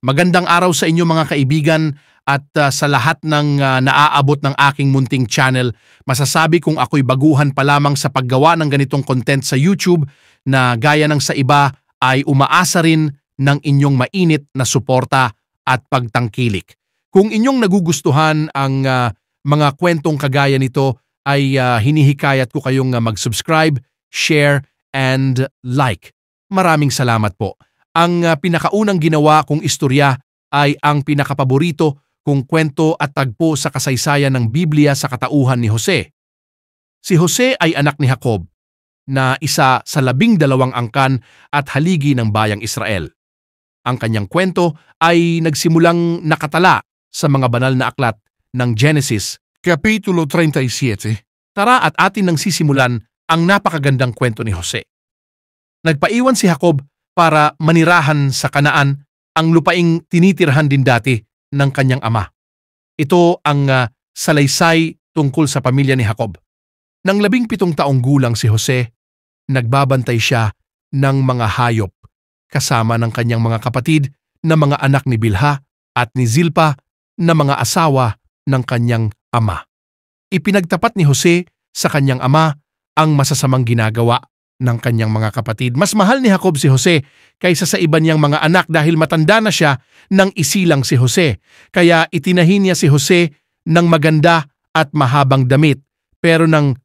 Magandang araw sa inyo mga kaibigan at sa lahat ng naaabot ng aking munting channel. Masasabi kong ako'y baguhan pa lamang sa paggawa ng ganitong content sa YouTube na gaya ng sa iba ay umaasa rin ng inyong mainit na suporta at pagtangkilik. Kung inyong nagugustuhan ang mga kwentong kagaya nito ay hinihikayat ko kayong mag-subscribe, share, and like. Maraming salamat po. Ang pinakaunang ginawa kong istorya ay ang pinakapaborito kong kwento at tagpo sa kasaysayan ng Biblia sa katauhan ni Jose. Si Jose ay anak ni Jacob, na isa sa 12 angkan at haligi ng bayang Israel. Ang kanyang kwento ay nagsimulang nakatala sa mga banal na aklat ng Genesis, Kapitulo 37. Tara at atin nang sisimulan ang napakagandang kwento ni Jose. Nagpaiwan si Jacob para manirahan sa Kanaan, ang lupaing tinitirhan din dati ng kanyang ama. Ito ang salaysay tungkol sa pamilya ni Jacob. Nang 17 taong gulang si Jose, nagbabantay siya ng mga hayop kasama ng kanyang mga kapatid na mga anak ni Bilha at ni Zilpa na mga asawa ng kanyang ama. Ipinagtapat ni Jose sa kanyang ama ang masasamang ginagawa ng kanyang mga kapatid. Mas mahal ni Jacob si Jose kaysa sa iba niyang mga anak dahil matanda na siya nang isilang si Jose. Kaya itinahi niya si Jose ng maganda at mahabang damit. Pero nang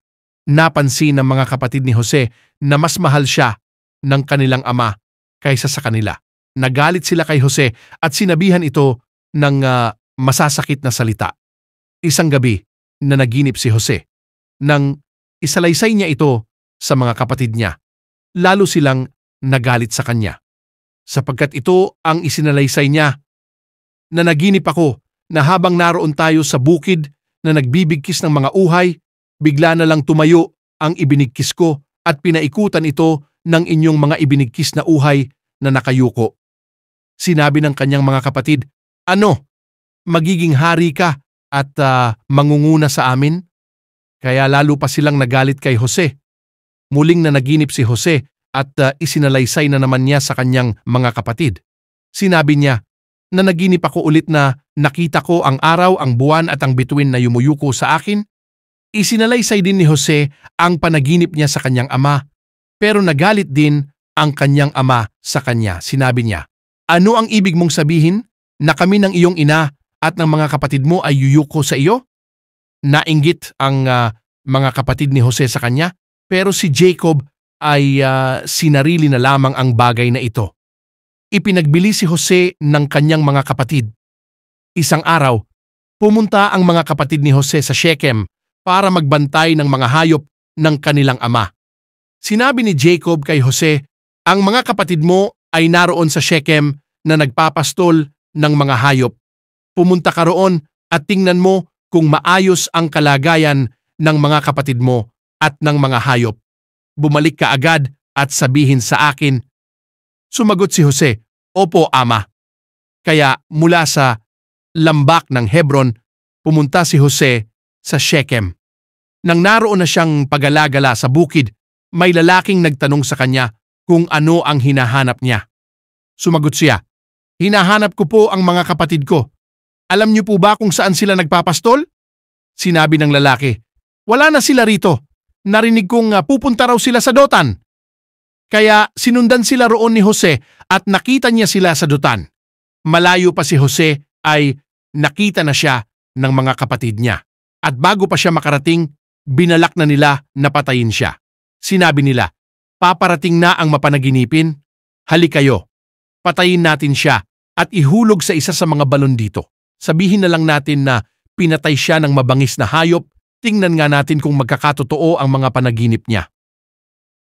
napansin ng mga kapatid ni Jose na mas mahal siya ng kanilang ama kaysa sa kanila, nagalit sila kay Jose at sinabihan ito ng masasakit na salita. Isang gabi na naginip si Jose nang isalaysay niya ito sa mga kapatid niya. Lalo silang nagalit sa kanya. Sapagkat ito ang isinalaysay niya, na naginip ako na habang naroon tayo sa bukid na nagbibigkis ng mga uhay, bigla na lang tumayo ang ibinigkis ko at pinaikutan ito ng inyong mga ibinigkis na uhay na nakayuko. Sinabi ng kanyang mga kapatid, "Ano, magiging hari ka at mangunguna sa amin?" Kaya lalo pa silang nagalit kay Jose. Muling na naginip si Jose at isinalaysay na naman niya sa kanyang mga kapatid. Sinabi niya na naginip ako ulit na nakita ko ang araw, ang buwan at ang bituin na yumuyuko sa akin. Isinalaysay din ni Jose ang panaginip niya sa kanyang ama, pero nagalit din ang kanyang ama sa kanya. Sinabi niya, "Ano ang ibig mong sabihin na kami ng iyong ina at ng mga kapatid mo ay yuyuko sa iyo?" Nainggit ang mga kapatid ni Jose sa kanya. Pero si Jacob ay sinarili na lamang ang bagay na ito. Ipinagbili si Jose ng kanyang mga kapatid. Isang araw, pumunta ang mga kapatid ni Jose sa Shechem para magbantay ng mga hayop ng kanilang ama. Sinabi ni Jacob kay Jose, "Ang mga kapatid mo ay naroon sa Shechem na nagpapastol ng mga hayop. Pumunta ka roon at tingnan mo kung maayos ang kalagayan ng mga kapatid mo at ng mga hayop. Bumalik ka agad at sabihin sa akin." Sumagot si Jose, "Opo, ama." Kaya mula sa lambak ng Hebron, pumunta si Jose sa Shechem. Nang naroon na siyang pagalagala sa bukid, may lalaking nagtanong sa kanya kung ano ang hinahanap niya. Sumagot siya, "Hinahanap ko po ang mga kapatid ko. Alam niyo po ba kung saan sila nagpapastol?" Sinabi ng lalaki, "Wala na sila rito. Narinig kong pupunta raw sila sa Dotan." Kaya sinundan sila roon ni Jose at nakita niya sila sa Dotan. Malayo pa si Jose ay nakita na siya ng mga kapatid niya. At bago pa siya makarating, binalak na nila na patayin siya. Sinabi nila, "Paparating na ang mapanaginipin. Halik kayo, patayin natin siya at ihulog sa isa sa mga balon dito. Sabihin na lang natin na pinatay siya ng mabangis na hayop. Tingnan nga natin kung magkakatotoo ang mga panaginip niya."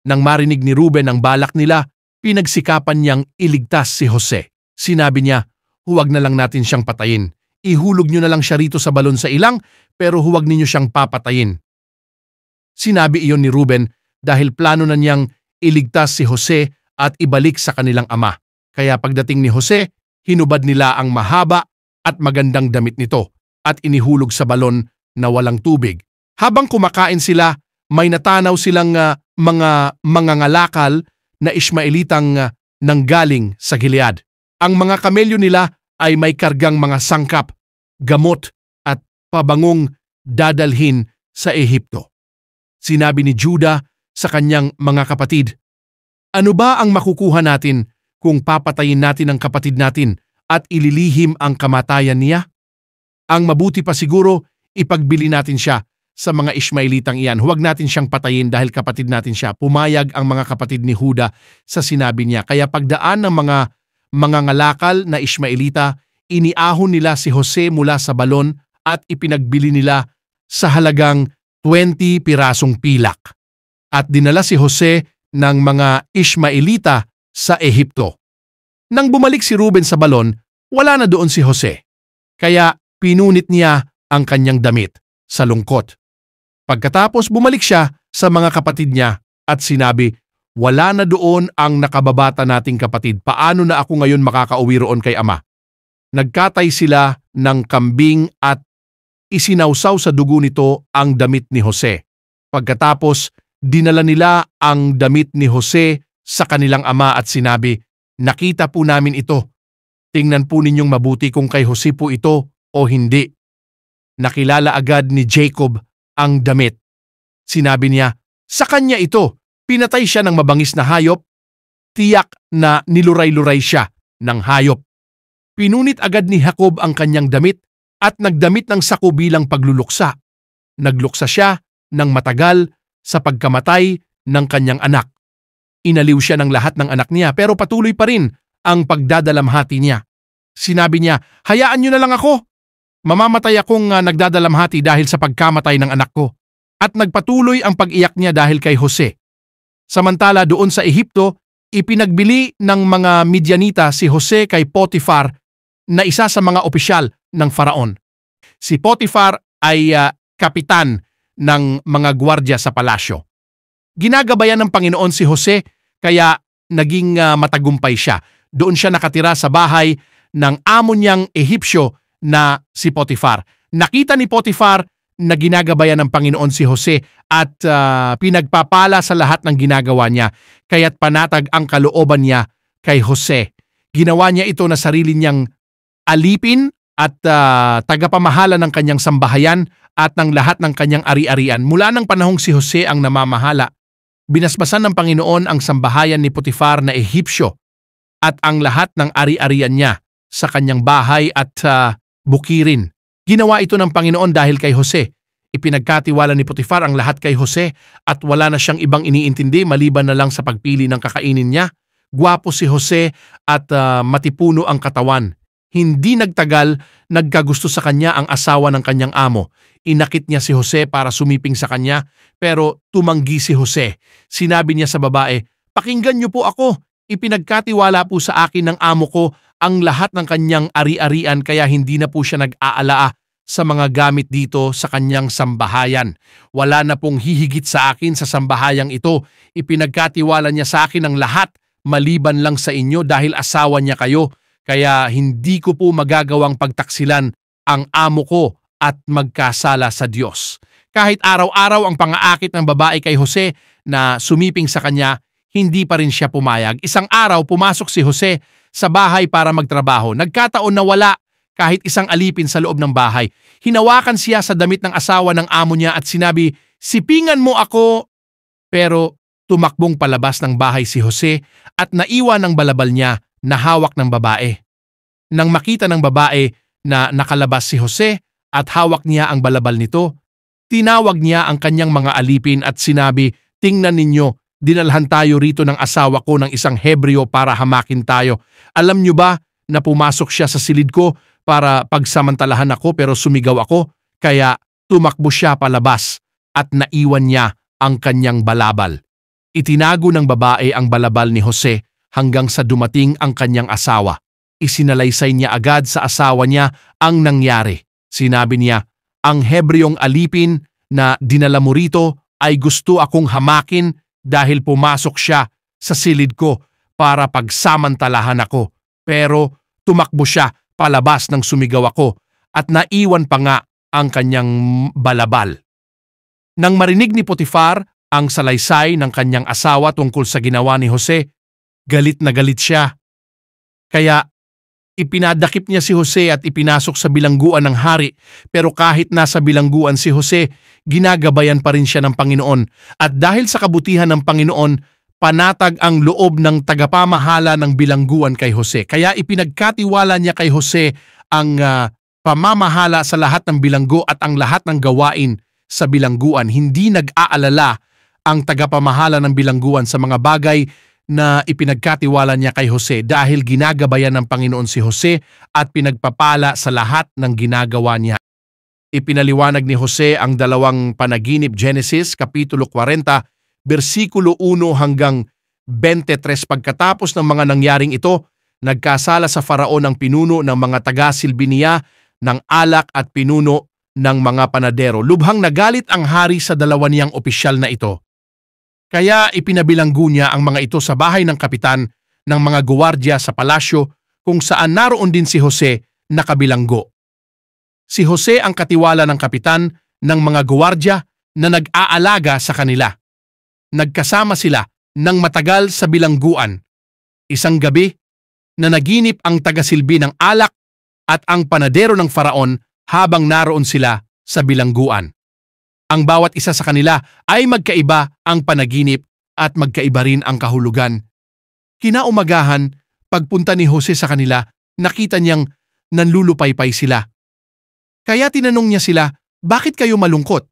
Nang marinig ni Ruben ang balak nila, pinagsikapan niyang iligtas si Jose. Sinabi niya, "Huwag na lang natin siyang patayin. Ihulog niyo na lang siya rito sa balon sa ilang, pero huwag ninyo siyang papatayin." Sinabi iyon ni Ruben dahil plano na niyang iligtas si Jose at ibalik sa kanilang ama. Kaya pagdating ni Jose, hinubad nila ang mahaba at magandang damit nito at inihulog sa balon na walang tubig. Habang kumakain sila, may natanaw silang mga mangangalakal na Ishmaelitang nanggaling sa Gilead. Ang mga kamelyo nila ay may kargang mga sangkap, gamot at pabangong dadalhin sa Ehipto. Sinabi ni Judah sa kanyang mga kapatid, "Ano ba ang makukuha natin kung papatayin natin ang kapatid natin at ililihim ang kamatayan niya? Ang mabuti pa siguro, ipagbili natin siya sa mga Ishmaelitang iyan. Huwag natin siyang patayin dahil kapatid natin siya." Pumayag ang mga kapatid ni Judah sa sinabi niya. Kaya pagdaan ng mga ngalakal na Ishmaelita, iniahon nila si Jose mula sa balon at ipinagbili nila sa halagang 20 pirasong pilak. At dinala si Jose ng mga Ishmaelita sa Ehipto. Nang bumalik si Ruben sa balon, wala na doon si Jose. Kaya pinunit niya ang kanyang damit sa lungkot. Pagkatapos bumalik siya sa mga kapatid niya at sinabi, "Wala na doon ang nakababata nating kapatid. Paano na ako ngayon makakauwi roon kay ama?" Nagkatay sila ng kambing at isinawsaw sa dugo nito ang damit ni Jose. Pagkatapos, dinala nila ang damit ni Jose sa kanilang ama at sinabi, "Nakita po namin ito. Tingnan po ninyong mabuti kung kay Jose po ito o hindi." Nakilala agad ni Jacob ang damit. Sinabi niya, "Sa kanya ito. Pinatay siya ng mabangis na hayop. Tiyak na niluray-luray siya ng hayop." Pinunit agad ni Jacob ang kanyang damit at nagdamit ng sako bilang pagluluksa. Nagluksa siya ng matagal sa pagkamatay ng kanyang anak. Inaliw siya ng lahat ng anak niya pero patuloy pa rin ang pagdadalamhati niya. Sinabi niya, "Hayaan niyo na lang ako. Mamamatay akong nagdadalamhati dahil sa pagkamatay ng anak ko." At nagpatuloy ang pag-iyak niya dahil kay Jose. Samantala doon sa Ehipto, ipinagbili ng mga Midianita si Jose kay Potifar na isa sa mga opisyal ng Faraon. Si Potifar ay kapitan ng mga gwardya sa palasyo. Ginagabayan ng Panginoon si Jose kaya naging matagumpay siya. Doon siya nakatira sa bahay ng amo niyang Ehipsyo na si Potifar. Nakita ni Potifar na ginagabayan ng Panginoon si Jose at pinagpapala sa lahat ng ginagawa niya, kaya't panatag ang kalooban niya kay Jose. Ginawa niya ito na sarili niyang alipin at tagapamahala ng kanyang sambahayan at ng lahat ng kanyang ari-arian. Mula ng panahong si Jose ang namamahala, binasbasan ng Panginoon ang sambahayan ni Potifar na Ehipsyo at ang lahat ng ari-arian niya sa kanyang bahay at bukirin. Ginawa ito ng Panginoon dahil kay Jose. Ipinagkatiwala ni Potifar ang lahat kay Jose at wala na siyang ibang iniintindi maliban na lang sa pagpili ng kakainin niya. Gwapo si Jose at matipuno ang katawan. Hindi nagtagal, nagkagusto sa kanya ang asawa ng kanyang amo. Inakit niya si Jose para sumiping sa kanya, pero tumanggi si Jose. Sinabi niya sa babae, "Pakinggan niyo po ako. Ipinagkatiwala po sa akin ng amo ko ang lahat ng kanyang ari-arian kaya hindi na po siya nag-aalaa sa mga gamit dito sa kanyang sambahayan. Wala na pong hihigit sa akin sa sambahayang ito. Ipinagkatiwala niya sa akin ang lahat maliban lang sa inyo dahil asawa niya kayo. Kaya hindi ko po magagawang pagtaksilan ang amo ko at magkasala sa Diyos." Kahit araw-araw ang pangaakit ng babae kay Jose na sumiping sa kanya, hindi pa rin siya pumayag. Isang araw pumasok si Jose sa bahay para magtrabaho. Nagkataon na wala kahit isang alipin sa loob ng bahay. Hinawakan siya sa damit ng asawa ng amo niya at sinabi, "Sipingan mo ako." Pero tumakbong palabas ng bahay si Jose at naiwan ang balabal niya na hawak ng babae. Nang makita ng babae na nakalabas si Jose at hawak niya ang balabal nito, tinawag niya ang kanyang mga alipin at sinabi, "Tingnan ninyo, dinalhan tayo rito ng asawa ko ng isang Hebreo para hamakin tayo. Alam niyo ba na pumasok siya sa silid ko para pagsamantalahan ako pero sumigaw ako, kaya tumakbo siya palabas at naiwan niya ang kanyang balabal." Itinago ng babae ang balabal ni Jose hanggang sa dumating ang kanyang asawa. Isinalaysay niya agad sa asawa niya ang nangyari. Sinabi niya, "Ang Hebreong alipin na dinala mo rito ay gusto akong hamakin dahil pumasok siya sa silid ko para pagsamantalahan ako. Pero tumakbo siya palabas nang sumigaw ako at naiwan pa nga ang kanyang balabal." Nang marinig ni Potifar ang salaysay ng kanyang asawa tungkol sa ginawa ni Jose, galit na galit siya. Kaya Ipinadakip niya si Jose at ipinasok sa bilangguan ng hari, pero kahit nasa bilangguan si Jose, ginagabayan pa rin siya ng Panginoon. At dahil sa kabutihan ng Panginoon, panatag ang loob ng tagapamahala ng bilangguan kay Jose. Kaya ipinagkatiwala niya kay Jose ang pamamahala sa lahat ng bilanggo at ang lahat ng gawain sa bilangguan. Hindi nag-aalala ang tagapamahala ng bilangguan sa mga bagay na ipinagkatiwala niya kay Jose dahil ginagabayan ng Panginoon si Jose at pinagpapala sa lahat ng ginagawa niya. Ipinaliwanag ni Jose ang dalawang panaginip, Genesis Kapitulo 40, versikulo 1 hanggang 23. Pagkatapos ng mga nangyaring ito, nagkasala sa Faraon ang pinuno ng mga taga-silbi niya ng alak at pinuno ng mga panadero. Lubhang nagalit ang hari sa dalawa niyang opisyal na ito. Kaya ipinabilanggo niya ang mga ito sa bahay ng kapitan ng mga guwardya sa palasyo kung saan naroon din si Jose na kabilanggo. Si Jose ang katiwala ng kapitan ng mga guwardya na nag-aalaga sa kanila. Nagkasama sila ng matagal sa bilangguan. Isang gabi, na naginip ang tagasilbi ng alak at ang panadero ng Faraon habang naroon sila sa bilangguan. Ang bawat isa sa kanila ay magkaiba ang panaginip at magkaiba rin ang kahulugan. Kinaumagahan, pagpunta ni Jose sa kanila, nakita niyang nanlulupaypay sila. Kaya tinanong niya sila, "Bakit kayo malungkot?"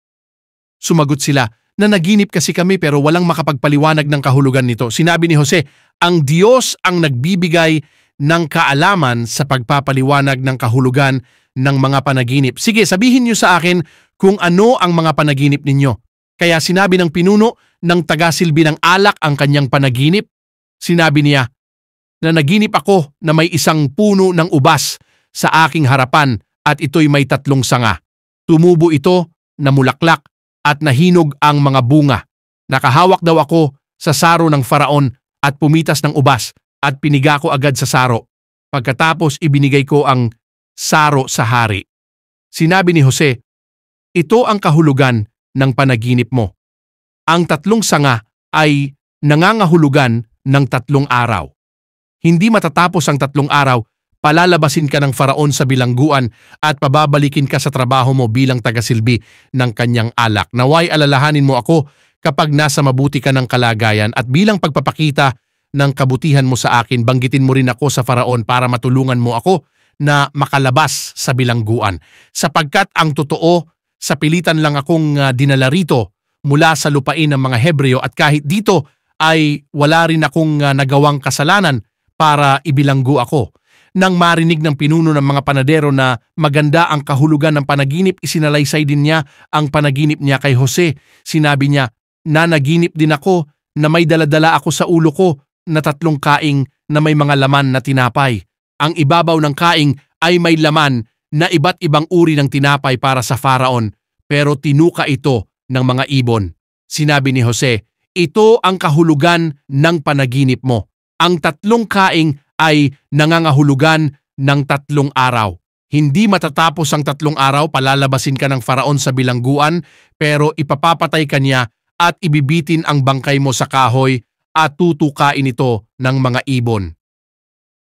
Sumagot sila, "Na naginip kasi kami pero walang makapagpaliwanag ng kahulugan nito." Sinabi ni Jose, "Ang Diyos ang nagbibigay ng kaalaman sa pagpapaliwanag ng kahulugan ng mga panaginip. Sige, sabihin niyo sa akin kung ano ang mga panaginip ninyo." Kaya sinabi ng pinuno ng tagasilbi ng alak ang kanyang panaginip. Sinabi niya, "Na naginip ako na may isang puno ng ubas sa aking harapan at ito'y may 3 sanga. Tumubo ito, namulaklak at nahinog ang mga bunga. Nakahawak daw ako sa saro ng Faraon at pumitas ng ubas at piniga ko agad sa saro. Pagkatapos ibinigay ko ang saro sa hari." Sinabi ni Jose, "Ito ang kahulugan ng panaginip mo. Ang 3 sanga ay nangangahulugan ng 3 araw. Hindi matatapos ang 3 araw, palalabasin ka ng Faraon sa bilangguan at pababalikin ka sa trabaho mo bilang tagasilbi ng kanyang alak. Naway alalahanin mo ako kapag nasa mabuti ka ng kalagayan at bilang pagpapakita ng kabutihan mo sa akin, banggitin mo rin ako sa Faraon para matulungan mo ako na makalabas sa bilangguan. Sapagkat ang totoo, sa pilitan lang akong dinala rito mula sa lupain ng mga Hebreo at kahit dito ay wala rin akong nagawang kasalanan para ibilanggo ako." Nang marinig ng pinuno ng mga panadero na maganda ang kahulugan ng panaginip, isinalaysay din niya ang panaginip niya kay Jose. Sinabi niya, "Na naginip din ako na may daladala ako sa ulo ko na 3 kaing na may mga laman na tinapay. Ang ibabaw ng kaing ay may laman na iba't ibang uri ng tinapay para sa Faraon, pero tinuka ito ng mga ibon." Sinabi ni Jose, "Ito ang kahulugan ng panaginip mo. Ang 3 kaing ay nangangahulugan ng 3 araw. Hindi matatapos ang 3 araw, palalabasin ka ng Faraon sa bilangguan, pero ipapapatay ka niya at ibibitin ang bangkay mo sa kahoy at tutukain ito ng mga ibon."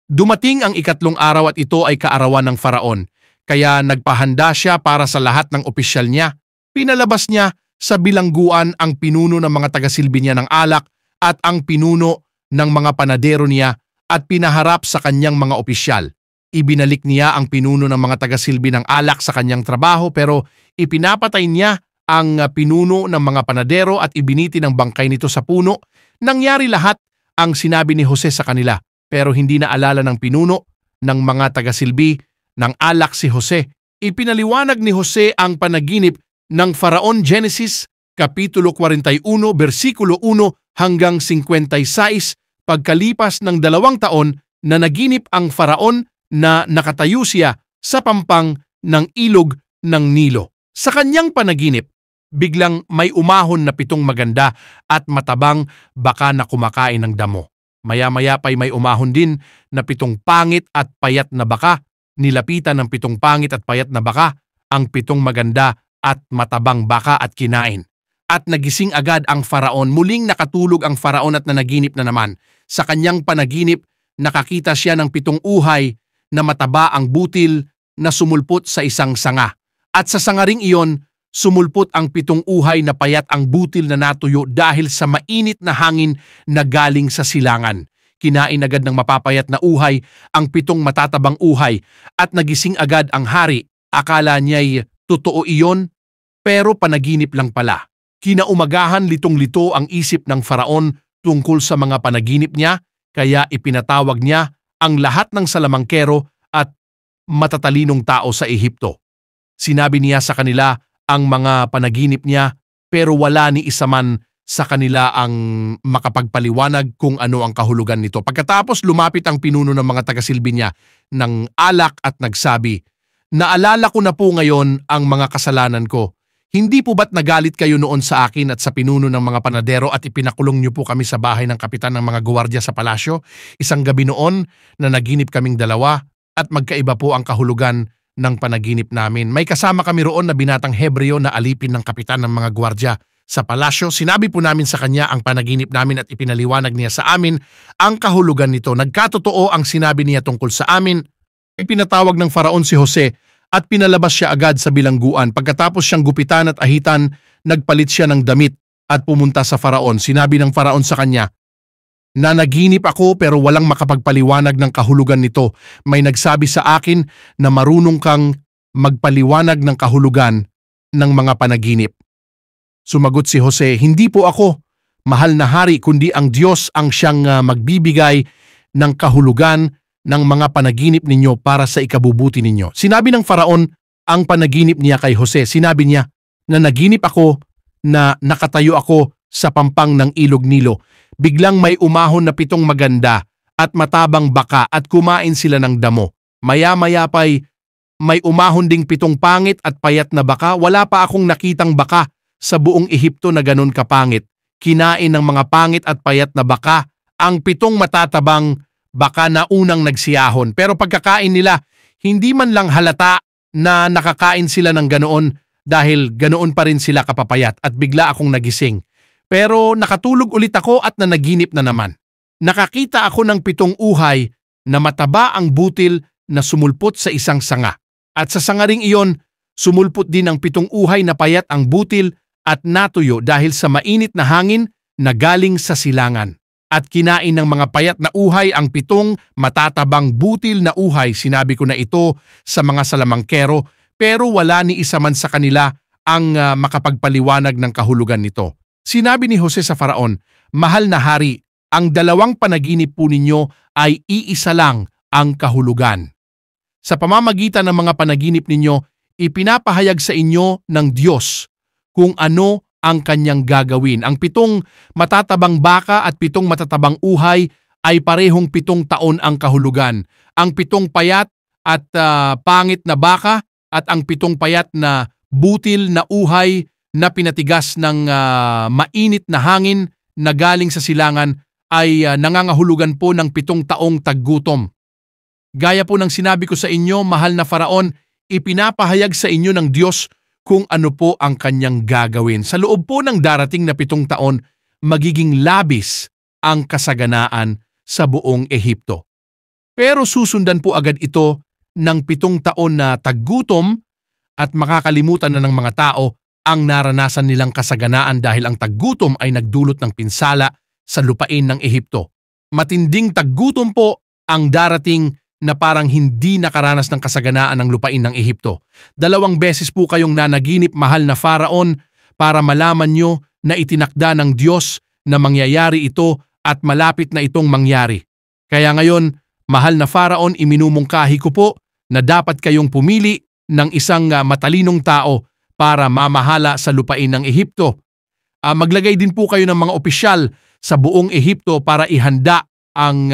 Dumating ang 3 araw at ito ay kaarawan ng Faraon, kaya nagpahanda siya para sa lahat ng opisyal niya. Pinalabas niya sa bilangguan ang pinuno ng mga tagasilbi niya ng alak at ang pinuno ng mga panadero niya at pinaharap sa kanyang mga opisyal. Ibinalik niya ang pinuno ng mga tagasilbi ng alak sa kanyang trabaho pero ipinapatay niya ang pinuno ng mga panadero at ibiniti ng bangkay nito sa puno. Nangyari lahat ang sinabi ni Jose sa kanila, pero hindi naalala ng pinuno ng mga tagasilbi ng alak si Jose. Ipinaliwanag ni Jose ang panaginip ng Faraon, Genesis Kapitulo 41, versikulo 1 hanggang 56. Pagkalipas ng 2 taon na naginip ang Faraon na nakatayo siya sa pampang ng ilog ng Nilo. Sa kanyang panaginip, biglang may umahon na 7 maganda at matabang baka na kumakain ng damo. Maya-maya pa'y may umahon din na 7 pangit at payat na baka. Nilapitan ng 7 pangit at payat na baka ang 7 maganda at matabang baka at kinain. At nagising agad ang Faraon. Muling nakatulog ang Faraon at nanaginip na naman. Sa kanyang panaginip, nakakita siya ng 7 uhay na mataba ang butil na sumulpot sa isang sanga. At sa sangaring iyon, sumulpot ang 7 uhay na payat ang butil na natuyo dahil sa mainit na hangin na galing sa silangan. Kinain agad ng mapapayat na uhay ang 7 matatabang uhay at nagising agad ang hari. Akala niya'y totoo iyon, pero panaginip lang pala. Kinaumagahan litong-lito ang isip ng faraon tungkol sa mga panaginip niya, kaya ipinatawag niya ang lahat ng salamangkero at matatalinong tao sa Ehipto. Sinabi niya sa kanila ang mga panaginip niya, pero wala ni isa man sa kanila ang makapagpaliwanag kung ano ang kahulugan nito. Pagkatapos lumapit ang pinuno ng mga tagasilbi niya ng alak at nagsabi, "Naalala ko na po ngayon ang mga kasalanan ko. Hindi po ba't nagalit kayo noon sa akin at sa pinuno ng mga panadero at ipinakulong niyo po kami sa bahay ng kapitan ng mga gwardiya sa palasyo? Isang gabi noon na naginip kaming dalawa at magkaiba po ang kahulugan ng panaginip namin. May kasama kami roon na binatang Hebreo na alipin ng kapitan ng mga gwardiya sa palasyo. Sinabi po namin sa kanya ang panaginip namin at ipinaliwanag niya sa amin ang kahulugan nito. Nagkatotoo ang sinabi niya tungkol sa amin." Ipinatawag ng faraon si Jose at pinalabas siya agad sa bilangguan. Pagkatapos siyang gupitan at ahitan, nagpalit siya ng damit at pumunta sa faraon. Sinabi ng faraon sa kanya, "Nanaginip ako pero walang makapagpaliwanag ng kahulugan nito. May nagsabi sa akin na marunong kang magpaliwanag ng kahulugan ng mga panaginip." Sumagot si Jose, "Hindi po ako, mahal na hari, kundi ang Diyos ang siyang magbibigay ng kahulugan ng mga panaginip ninyo para sa ikabubuti ninyo." Sinabi ng faraon ang panaginip niya kay Jose. Sinabi niya, "Na naginip ako na nakatayo ako sa pampang ng ilog Nilo. Biglang may umahon na 7 maganda at matabang baka at kumain sila ng damo. Maya-maya pa'y may umahon ding 7 pangit at payat na baka. Wala pa akong nakitang baka sa buong Ehipto na ganun kapangit. Kinain ng mga pangit at payat na baka ang 7 matatabang baka na unang nagsiyahon. Pero pagkakain nila, hindi man lang halata na nakakain sila ng ganoon dahil ganoon pa rin sila kapapayat at bigla akong nagising. Pero nakatulog ulit ako at nanaginip na naman. Nakakita ako ng 7 uhay na mataba ang butil na sumulpot sa isang sanga. At sa sangaring iyon, sumulpot din ang 7 uhay na payat ang butil at natuyo dahil sa mainit na hangin na galing sa silangan. At kinain ng mga payat na uhay ang 7 matatabang butil na uhay. Sinabi ko na ito sa mga salamangkero, pero wala ni isa man sa kanila ang makapagpaliwanag ng kahulugan nito. Sinabi ni Jose sa faraon, "Mahal na hari, ang 2 panaginip po ninyo ay iisa lang ang kahulugan. Sa pamamagitan ng mga panaginip ninyo, ipinapahayag sa inyo ng Diyos kung ano ang kanyang gagawin. Ang 7 matatabang baka at 7 matatabang uhay ay parehong 7 taon ang kahulugan. Ang 7 payat at pangit na baka at ang 7 payat na butil na uhay na pinatigas ng mainit na hangin na galing sa silangan ay nangangahulugan po ng 7 taong taggutom. Gaya po ng sinabi ko sa inyo, mahal na faraon, ipinapahayag sa inyo ng Diyos kung ano po ang kanyang gagawin. Sa loob po ng darating na 7 taon, magiging labis ang kasaganaan sa buong Ehipto. Pero susundan po agad ito ng 7 taon na taggutom at makakalimutan na ng mga tao ang naranasan nilang kasaganaan dahil ang taggutom ay nagdulot ng pinsala sa lupain ng Ehipto. Matinding taggutom po ang darating na parang hindi nakaranas ng kasaganaan ng lupain ng Ehipto. 2 beses po kayong nanaginip, mahal na faraon, para malaman nyo na itinakda ng Diyos na mangyayari ito at malapit na itong mangyari. Kaya ngayon, mahal na faraon, iminumungkahi ko po na dapat kayong pumili ng isang matalinong tao para mamahala sa lupain ng Ehipto. Maglagay din po kayo ng mga opisyal sa buong Ehipto para ihanda ang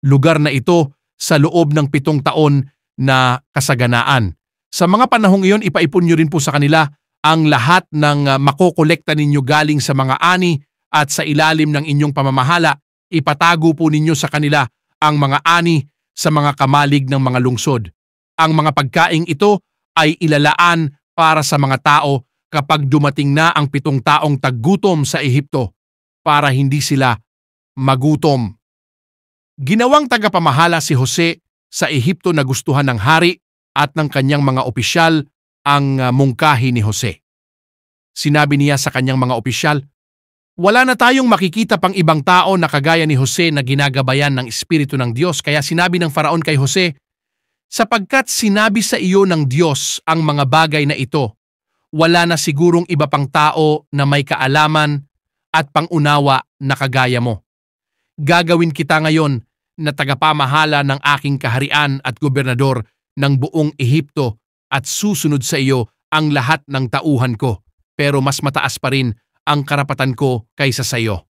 lugar na ito sa loob ng 7 taon na kasaganaan. Sa mga panahong iyon, ipaipon nyo rin po sa kanila ang lahat ng makokolekta ninyo galing sa mga ani at sa ilalim ng inyong pamamahala, ipatago po ninyo sa kanila ang mga ani sa mga kamalig ng mga lungsod. Ang mga pagkaing ito ay ilalaan para sa mga tao kapag dumating na ang 7 taong taggutom sa Ehipto para hindi sila magutom. Ginawang tagapamahala si Jose sa Ehipto nagustuhan ng hari at ng kanyang mga opisyal ang mungkahi ni Jose. Sinabi niya sa kanyang mga opisyal, "Wala na tayong makikita pang ibang tao na kagaya ni Jose na ginagabayan ng Espiritu ng Diyos." Kaya sinabi ng Faraon kay Jose, "Sapagkat sinabi sa iyo ng Diyos ang mga bagay na ito, wala na sigurong iba pang tao na may kaalaman at pangunawa na kagaya mo. Gagawin kita ngayon na tagapamahala ng aking kaharian at gobernador ng buong Ehipto at susunod sa iyo ang lahat ng tauhan ko, pero mas mataas pa rin ang karapatan ko kaysa sa iyo."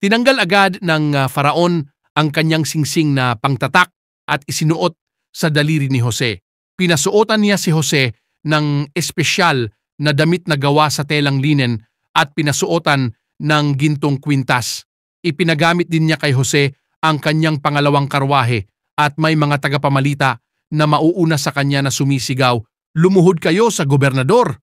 Tinanggal agad ng Faraon ang kanyang singsing na pangtatak at isinuot sa daliri ni Jose. Pinasuotan niya si Jose ng espesyal na damit na gawa sa telang linen at pinasuotan ng gintong kwintas. Ipinagamit din niya kay Jose ang kanyang pangalawang karwahe at may mga tagapamalita na mauuna sa kanya na sumisigaw, "Lumuhod kayo sa gobernador!"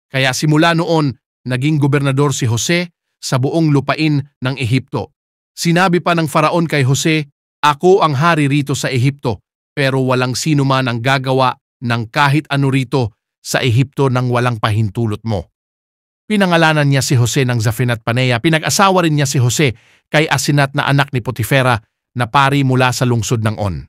Kaya simula noon, naging gobernador si Jose sa buong lupain ng Ehipto. Sinabi pa ng Faraon kay Jose, "Ako ang hari rito sa Ehipto, pero walang sino man ang gagawa ng kahit ano rito sa Ehipto nang walang pahintulot mo." Pinangalanan niya si Jose ng Zafinat Paneah. Pinag-asawa rin niya si Jose kay Asenat na anak ni Potifera na pari mula sa lungsod ng On.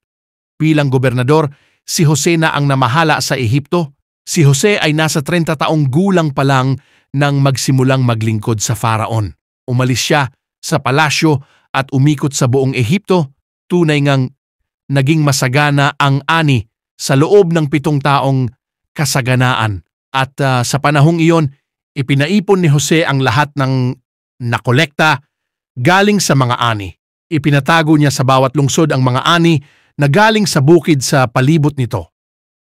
Bilang gobernador, si Jose na ang namahala sa Ehipto. Si Jose ay nasa 30 taong gulang pa lang nang magsimulang maglingkod sa Faraon. Umalis siya sa palasyo at umikot sa buong Ehipto. Tunay ngang naging masagana ang ani sa loob ng 7 taong kasaganaan. At sa panahong iyon, ipinaipon ni Jose ang lahat ng nakolekta galing sa mga ani. Ipinatago niya sa bawat lungsod ang mga ani na galing sa bukid sa palibot nito.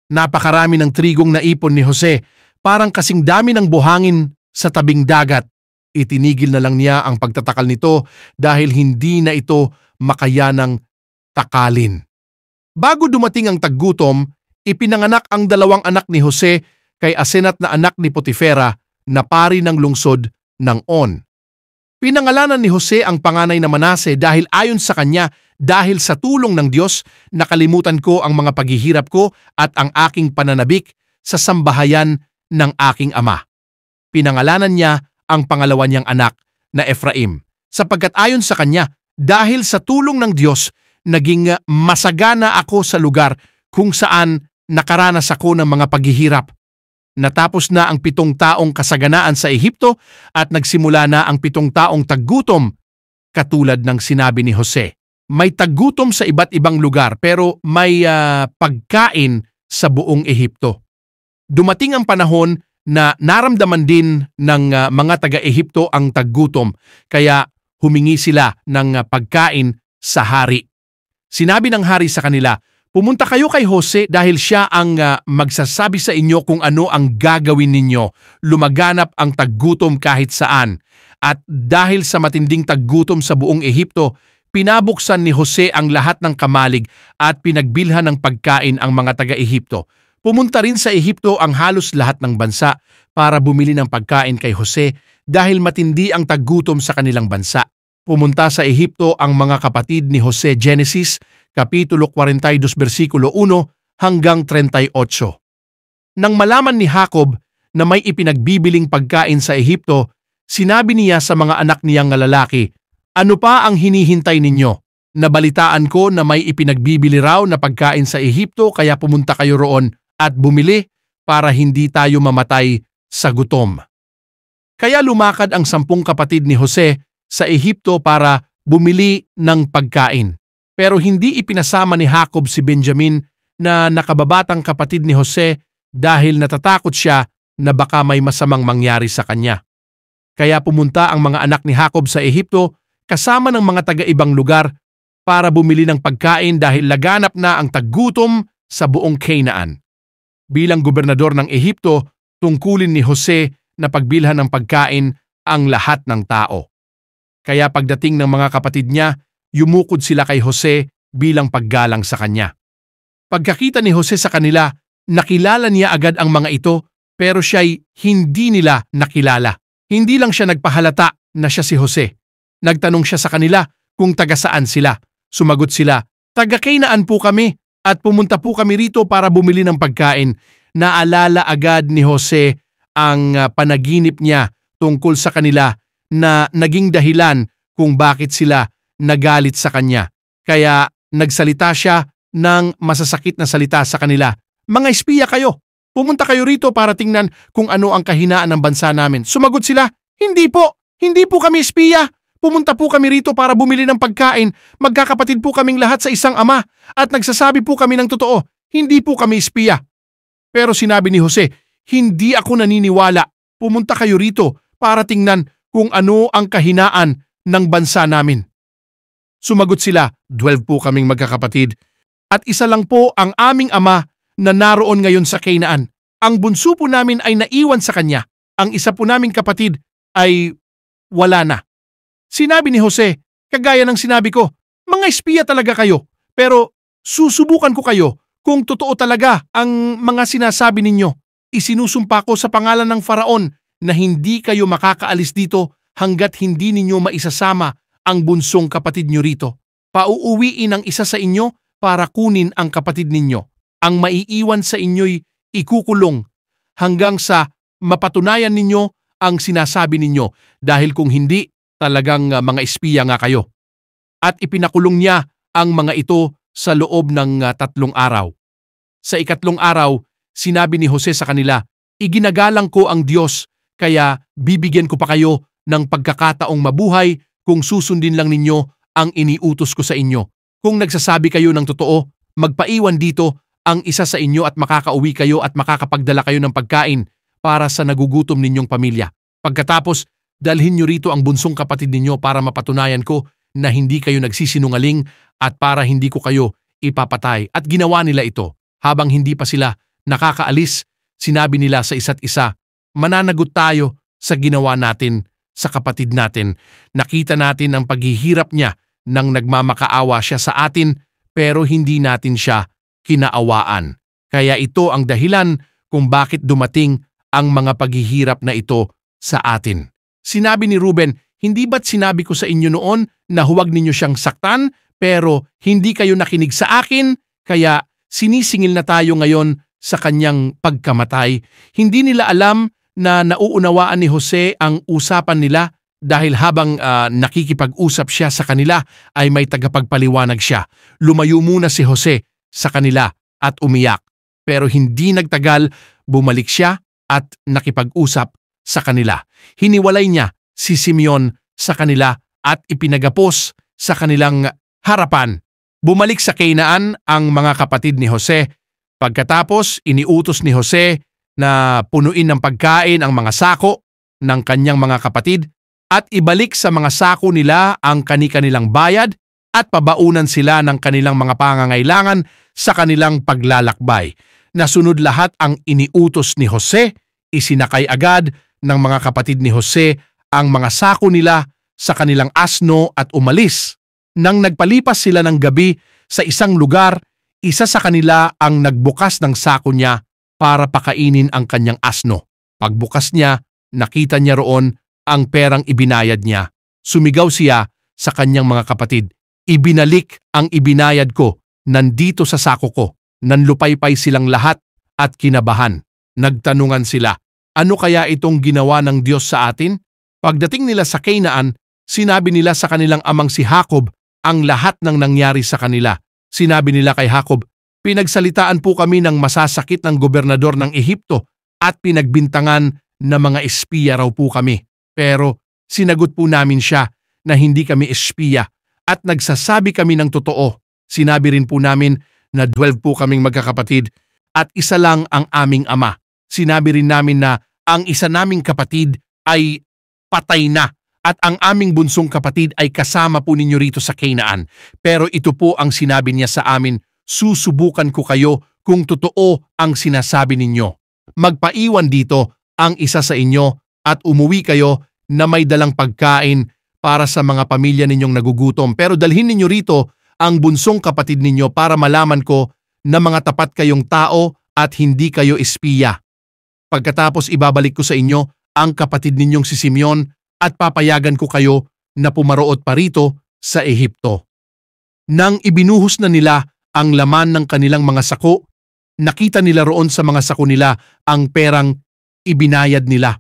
Napakarami ng trigong naipon ni Jose, parang kasing dami ng buhangin sa tabing dagat. Itinigil na lang niya ang pagtatakal nito dahil hindi na ito makayanang takalin. Bago dumating ang taggutom, ipinanganak ang 2 anak ni Jose kay Asenat na anak ni Potifera na pari ng lungsod ng On. Pinangalanan ni Jose ang panganay na Manase dahil ayon sa kanya, dahil sa tulong ng Diyos, nakalimutan ko ang mga paghihirap ko at ang aking pananabik sa sambahayan ng aking ama. Pinangalanan niya ang pangalawa niyang anak na Efraim, sapagkat ayon sa kanya, dahil sa tulong ng Diyos, naging masagana ako sa lugar kung saan nakaranas ako ng mga paghihirap. Natapos na ang 7 taong kasaganaan sa Ehipto at nagsimula na ang 7 taong taggutom. Katulad ng sinabi ni Jose, may taggutom sa iba't ibang lugar pero may pagkain sa buong Ehipto. Dumating ang panahon na naramdaman din ng mga taga-Ehipto ang taggutom, kaya humingi sila ng pagkain sa hari. Sinabi ng hari sa kanila, "Pumunta kayo kay Jose dahil siya ang magsasabi sa inyo kung ano ang gagawin ninyo. Lumaganap ang taggutom kahit saan." At dahil sa matinding taggutom sa buong Ehipto, pinabuksan ni Jose ang lahat ng kamalig at pinagbilhan ng pagkain ang mga taga-Ehipto. Pumunta rin sa Ehipto ang halos lahat ng bansa para bumili ng pagkain kay Jose dahil matindi ang taggutom sa kanilang bansa. Pumunta sa Ehipto ang mga kapatid ni Jose, Genesis Kapitulo 42, versikulo 1 hanggang 38. Nang malaman ni Jacob na may ipinagbibiling pagkain sa Ehipto, sinabi niya sa mga anak niyang lalaki, "Ano pa ang hinihintay ninyo? Nabalitaan ko na may ipinagbibili raw na pagkain sa Ehipto kaya pumunta kayo roon at bumili para hindi tayo mamatay sa gutom." Kaya lumakad ang 10 kapatid ni Jose sa Ehipto para bumili ng pagkain. Pero hindi ipinasama ni Jacob si Benjamin na nakababatang kapatid ni Jose dahil natatakot siya na baka may masamang mangyari sa kanya. Kaya pumunta ang mga anak ni Jacob sa Ehipto kasama ng mga taga-ibang lugar para bumili ng pagkain dahil laganap na ang taggutom sa buong Canaan. Bilang gobernador ng Ehipto, tungkulin ni Jose na pagbilhan ng pagkain ang lahat ng tao. Kaya pagdating ng mga kapatid niya, yumukod sila kay Jose bilang paggalang sa kanya. Pagkakita ni Jose sa kanila, nakilala niya agad ang mga ito pero siya'y hindi nila nakilala. Hindi lang siya nagpahalata na siya si Jose. Nagtanong siya sa kanila kung taga saan sila. Sumagot sila, "Taga Canaan po kami at pumunta po kami rito para bumili ng pagkain. Naalala agad ni Jose ang panaginip niya tungkol sa kanila na naging dahilan kung bakit sila nagalit sa kanya. Kaya nagsalita siya ng masasakit na salita sa kanila. Mga espiya kayo! Pumunta kayo rito para tingnan kung ano ang kahinaan ng bansa namin. Sumagot sila, hindi po! Hindi po kami espiya! Pumunta po kami rito para bumili ng pagkain. Magkakapatid po kaming lahat sa isang ama at nagsasabi po kami ng totoo. Hindi po kami espiya. Pero sinabi ni Jose, hindi ako naniniwala. Pumunta kayo rito para tingnan kung ano ang kahinaan ng bansa namin. Sumagot sila, 12 po kaming magkakapatid at isa lang po ang aming ama na naroon ngayon sa Canaan. Ang bunso po namin ay naiwan sa kanya. Ang isa po naming kapatid ay wala na. Sinabi ni Jose, kagaya ng sinabi ko, mga espiya talaga kayo, pero susubukan ko kayo kung totoo talaga ang mga sinasabi ninyo. Isinusumpa ko sa pangalan ng Faraon na hindi kayo makakaalis dito hanggat hindi ninyo maisasama ang bunsong kapatid nyo rito. Pauuwiin ang isa sa inyo para kunin ang kapatid ninyo. Ang maiiwan sa inyo'y ikukulong hanggang sa mapatunayan ninyo ang sinasabi ninyo dahil kung hindi, talagang mga espiya nga kayo. At ipinakulong niya ang mga ito sa loob ng 3 araw. Sa 3 araw, sinabi ni Jose sa kanila, iginagalang ko ang Diyos, kaya bibigyan ko pa kayo ng pagkakataong mabuhay kung susundin lang ninyo ang iniutos ko sa inyo. Kung nagsasabi kayo ng totoo, magpaiwan dito ang isa sa inyo at makakauwi kayo at makakapagdala kayo ng pagkain para sa nagugutom ninyong pamilya. Pagkatapos, dalhin nyo rito ang bunsong kapatid ninyo para mapatunayan ko na hindi kayo nagsisinungaling at para hindi ko kayo ipapatay. At ginawa nila ito. Habang hindi pa sila nakakaalis, sinabi nila sa isa't isa, mananagot tayo sa ginawa natin sa kapatid natin. Nakita natin ang paghihirap niya nang nagmamakaawa siya sa atin pero hindi natin siya kinaawaan. Kaya ito ang dahilan kung bakit dumating ang mga paghihirap na ito sa atin. Sinabi ni Ruben, hindi ba't sinabi ko sa inyo noon na huwag ninyo siyang saktan pero hindi kayo nakinig sa akin kaya sinisingil na tayo ngayon sa kanyang pagkamatay. Hindi nila alam na nauunawaan ni Jose ang usapan nila dahil habang nakikipag-usap siya sa kanila ay may tagapagpaliwanag siya. Lumayo muna si Jose sa kanila at umiyak. Pero hindi nagtagal, bumalik siya at nakipag-usap sa kanila. Hiniwalay niya si Simeon sa kanila at ipinagapos sa kanilang harapan. Bumalik sa Canaan ang mga kapatid ni Jose. Pagkatapos, iniutos ni Jose na punuin ng pagkain ang mga sako ng kanyang mga kapatid at ibalik sa mga sako nila ang kani-kanilang bayad at pabaunan sila ng kanilang mga pangangailangan sa kanilang paglalakbay. Nasunod lahat ang iniutos ni Jose, isinakay agad ng mga kapatid ni Jose ang mga sako nila sa kanilang asno at umalis. Nang nagpalipas sila ng gabi sa isang lugar, isa sa kanila ang nagbukas ng sako niya para pakainin ang kanyang asno. Pagbukas niya, nakita niya roon ang perang ibinayad niya. Sumigaw siya sa kanyang mga kapatid, ibinalik ang ibinayad ko, nandito sa sako ko. Nanlupaypay silang lahat at kinabahan. Nagtanungan sila, ano kaya itong ginawa ng Diyos sa atin? Pagdating nila sa Canaan, sinabi nila sa kanilang amang si Jacob ang lahat ng nangyari sa kanila. Sinabi nila kay Jacob, pinagsalitaan po kami ng masasakit ng gobernador ng Ehipto at pinagbintangan na mga espiya raw po kami. Pero sinagot po namin siya na hindi kami espiya at nagsasabi kami ng totoo. Sinabi rin po namin na 12 po kaming magkakapatid at isa lang ang aming ama. Sinabi rin namin na ang isa naming kapatid ay patay na at ang aming bunsong kapatid ay kasama po ninyo rito sa Canaan. Pero ito po ang sinabi niya sa amin, susubukan ko kayo kung totoo ang sinasabi ninyo. Magpaiwan dito ang isa sa inyo at umuwi kayo na may dalang pagkain para sa mga pamilya ninyong nagugutom. Pero dalhin ninyo rito ang bunsong kapatid ninyo para malaman ko na mga tapat kayong tao at hindi kayo espiya. Pagkatapos ibabalik ko sa inyo ang kapatid ninyong si Simeon at papayagan ko kayo na pumaroot pa rito sa Ehipto. Nang ibinuhos na nila ang laman ng kanilang mga sako. Nakita nila roon sa mga sako nila ang perang ibinayad nila.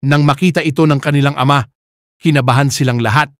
Nang makita ito ng kanilang ama, kinabahan silang lahat.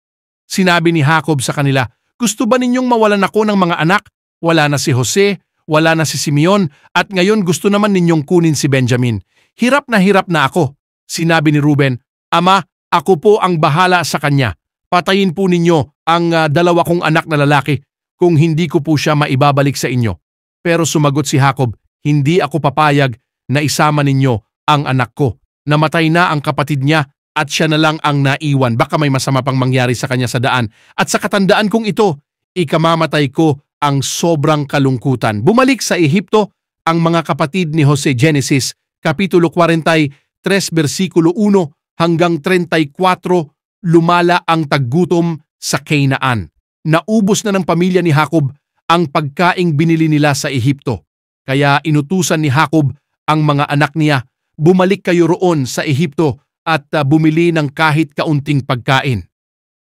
Sinabi ni Jacob sa kanila, "Gusto ba ninyong mawalan ako ng mga anak? Wala na si Jose, wala na si Simeon, at ngayon gusto naman ninyong kunin si Benjamin. Hirap na ako." Sinabi ni Ruben, "Ama, ako po ang bahala sa kanya. Patayin po ninyo ang dalawa kong anak na lalaki kung hindi ko po siya maibabalik sa inyo." Pero sumagot si Jacob, "Hindi ako papayag na isama ninyo ang anak ko. Namatay na ang kapatid niya at siya na lang ang naiwan. Baka may masama pang mangyari sa kanya sa daan. At sa katandaan kong ito, ikamamatay ko ang sobrang kalungkutan." Bumalik sa Ehipto ang mga kapatid ni Jose. Genesis, Kapitulo 43, versikulo 1 hanggang 34, lumala ang taggutom sa Canaan. Naubos na ng pamilya ni Jacob ang pagkaing binili nila sa Ehipto. Kaya inutusan ni Jacob ang mga anak niya, "Bumalik kayo roon sa Ehipto at bumili ng kahit kaunting pagkain."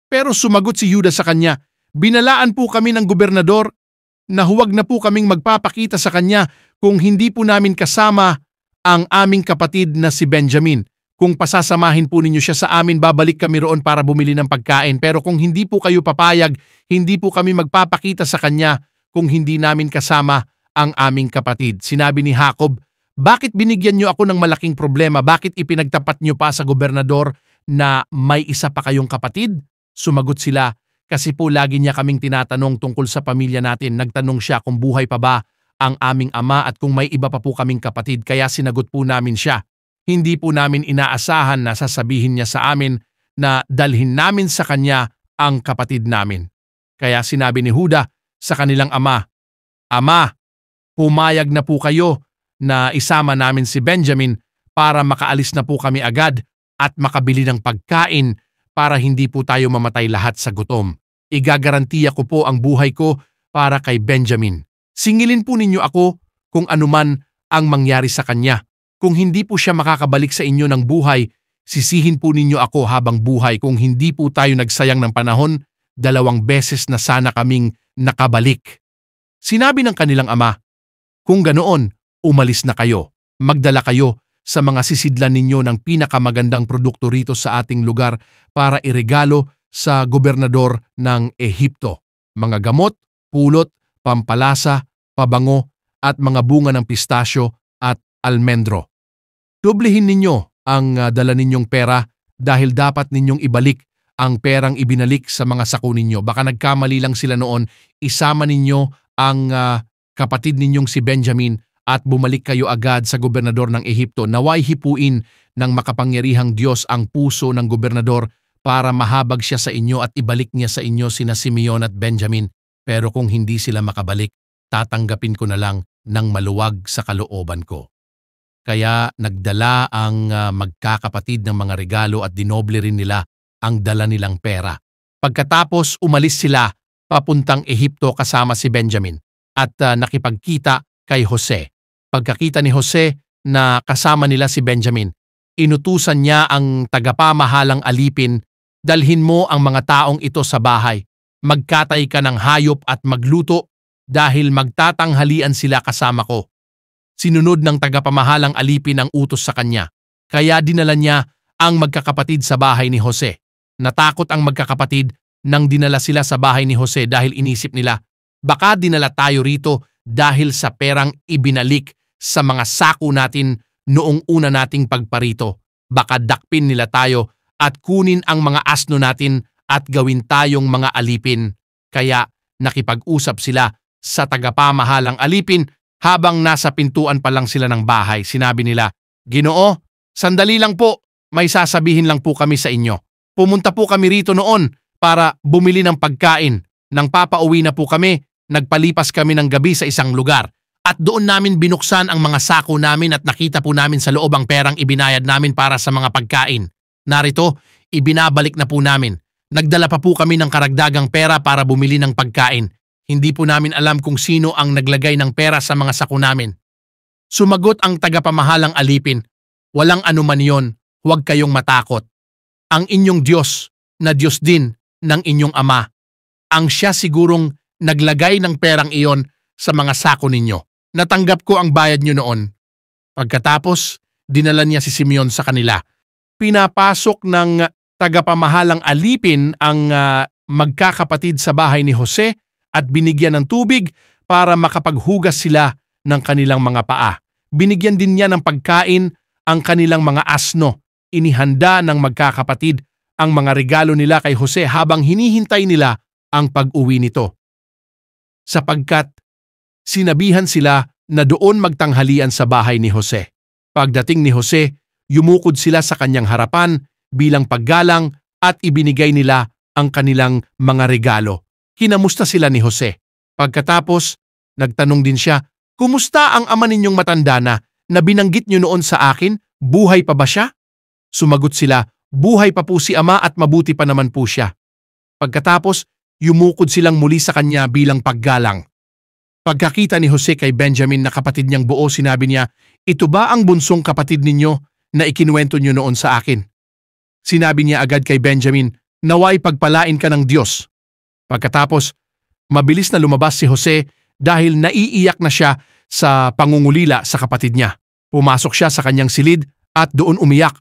Pero sumagot si Judah sa kanya, "Binalaan po kami ng gobernador na huwag na po kaming magpapakita sa kanya kung hindi po namin kasama ang aming kapatid na si Benjamin. Kung pasasamahin po ninyo siya sa amin, babalik kami roon para bumili ng pagkain. Pero kung hindi po kayo papayag, hindi po kami magpapakita sa kanya kung hindi namin kasama ang aming kapatid." Sinabi ni Jacob, "Bakit binigyan niyo ako ng malaking problema? Bakit ipinagtapat niyo pa sa gobernador na may isa pa kayong kapatid?" Sumagot sila, "Kasi po lagi niya kaming tinatanong tungkol sa pamilya natin. Nagtanong siya kung buhay pa ba ang aming ama at kung may iba pa po kaming kapatid, kaya sinagot po namin siya. Hindi po namin inaasahan na sasabihin niya sa amin na dalhin namin sa kanya ang kapatid namin." Kaya sinabi ni Judah sa kanilang ama, "Ama, pumayag na po kayo na isama namin si Benjamin para makaalis na po kami agad at makabili ng pagkain para hindi po tayo mamatay lahat sa gutom. Igagarantiya ko po ang buhay ko para kay Benjamin. Singilin po ninyo ako kung anuman ang mangyari sa kanya. Kung hindi po siya makakabalik sa inyo ng buhay, sisihin po ninyo ako habang buhay. Kung hindi po tayo nagsayang ng panahon, 2 beses na sana kaming nakabalik." Sinabi ng kanilang ama, "Kung ganoon, umalis na kayo. Magdala kayo sa mga sisidlan ninyo ng pinakamagandang produkto rito sa ating lugar para iregalo sa gobernador ng Ehipto. Mga gamot, pulot, pampalasa, pabango, at mga bunga ng pistasyo at almendro. Doblehin ninyo ang dala ninyong pera dahil dapat ninyong ibalik ang perang ibinalik sa mga sako ninyo. Baka nagkamali lang sila noon, isama ninyo ang kapatid ninyong si Benjamin at bumalik kayo agad sa gobernador ng Ehipto. Naway hipuin ng makapangyarihang Diyos ang puso ng gobernador para mahabag siya sa inyo at ibalik niya sa inyo sina Simeon at Benjamin. Pero kung hindi sila makabalik, tatanggapin ko na lang ng maluwag sa kalooban ko." Kaya nagdala ang magkakapatid ng mga regalo at dinoble rin nila ang dala nilang pera. Pagkatapos umalis sila papuntang Ehipto kasama si Benjamin at nakipagkita kay Jose. Pagkakita ni Jose na kasama nila si Benjamin, inutusan niya ang tagapamahalang alipin, "Dalhin mo ang mga taong ito sa bahay. Magkatay ka ng hayop at magluto dahil magtatanghalian sila kasama ko." Sinunod ng tagapamahalang alipin ang utos sa kanya. Kaya dinala niya ang magkakapatid sa bahay ni Jose. Natakot ang magkakapatid nang dinala sila sa bahay ni Jose dahil inisip nila, "Baka dinala tayo rito dahil sa perang ibinalik sa mga sako natin noong una nating pagparito. Baka dakpin nila tayo at kunin ang mga asno natin at gawin tayong mga alipin." Kaya nakipag-usap sila sa tagapamahalang alipin habang nasa pintuan pa lang sila ng bahay. Sinabi nila, "Ginoo, sandali lang po, may sasabihin lang po kami sa inyo. Pumunta po kami rito noon para bumili ng pagkain. Nang papauwi na po kami, nagpalipas kami ng gabi sa isang lugar. At doon namin binuksan ang mga sako namin at nakita po namin sa loob ang perang ibinayad namin para sa mga pagkain. Narito, ibinabalik na po namin. Nagdala pa po kami ng karagdagang pera para bumili ng pagkain. Hindi po namin alam kung sino ang naglagay ng pera sa mga sako namin." Sumagot ang tagapamahalang alipin, "Walang anuman yon, huwag kayong matakot. Ang inyong Diyos na Diyos din ng inyong ama. Ang siya sigurong naglagay ng perang iyon sa mga sako ninyo. Natanggap ko ang bayad nyo noon. Pagkatapos, dinala niya si Simeon sa kanila. Pinapasok ng tagapamahalang alipin ang magkakapatid sa bahay ni Jose at binigyan ng tubig para makapaghugas sila ng kanilang mga paa. Binigyan din niya ng pagkain ang kanilang mga asno. Inihanda ng magkakapatid ang mga regalo nila kay Jose habang hinihintay nila ang pag-uwi nito. Sapagkat sinabihan sila na doon magtanghalian sa bahay ni Jose. Pagdating ni Jose, yumukod sila sa kanyang harapan bilang paggalang at ibinigay nila ang kanilang mga regalo. Kinamusta sila ni Jose. Pagkatapos, nagtanong din siya, "Kumusta ang ama ninyong matanda na binanggit niyo noon sa akin? Buhay pa ba siya?" Sumagot sila, "Buhay pa po si ama at mabuti pa naman po siya." Pagkatapos, yumukod silang muli sa kanya bilang paggalang. Pagkakita ni Jose kay Benjamin na kapatid niyang buo, sinabi niya, "Ito ba ang bunsong kapatid ninyo na ikinuwento niyo noon sa akin?" Sinabi niya agad kay Benjamin, "Naway pagpalain ka ng Diyos." Pagkatapos, mabilis na lumabas si Jose dahil naiiyak na siya sa pangungulila sa kapatid niya. Pumasok siya sa kanyang silid at doon umiyak.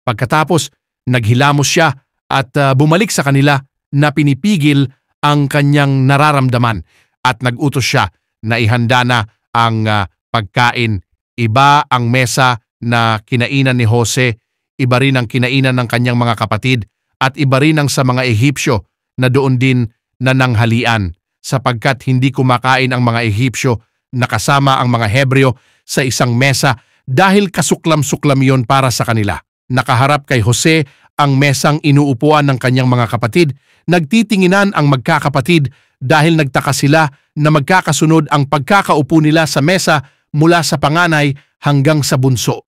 Pagkatapos, naghilamos siya at bumalik sa kanila na pinipigil ang kanyang nararamdaman at nag-utos siya na ihanda na ang pagkain. Iba ang mesa na kinainan ni Jose, iba rin ang kinainan ng kanyang mga kapatid at iba rin ang sa mga Ehipsyo na doon din nananghalian sapagkat hindi kumakain ang mga Ehipsyo na kasama ang mga Hebreo sa isang mesa dahil kasuklam-suklam yon para sa kanila. Nakaharap kay Jose ang mesang inuupuan ng kanyang mga kapatid. Nagtitinginan ang magkakapatid dahil nagtaka sila na magkakasunod ang pagkakaupo nila sa mesa mula sa panganay hanggang sa bunso.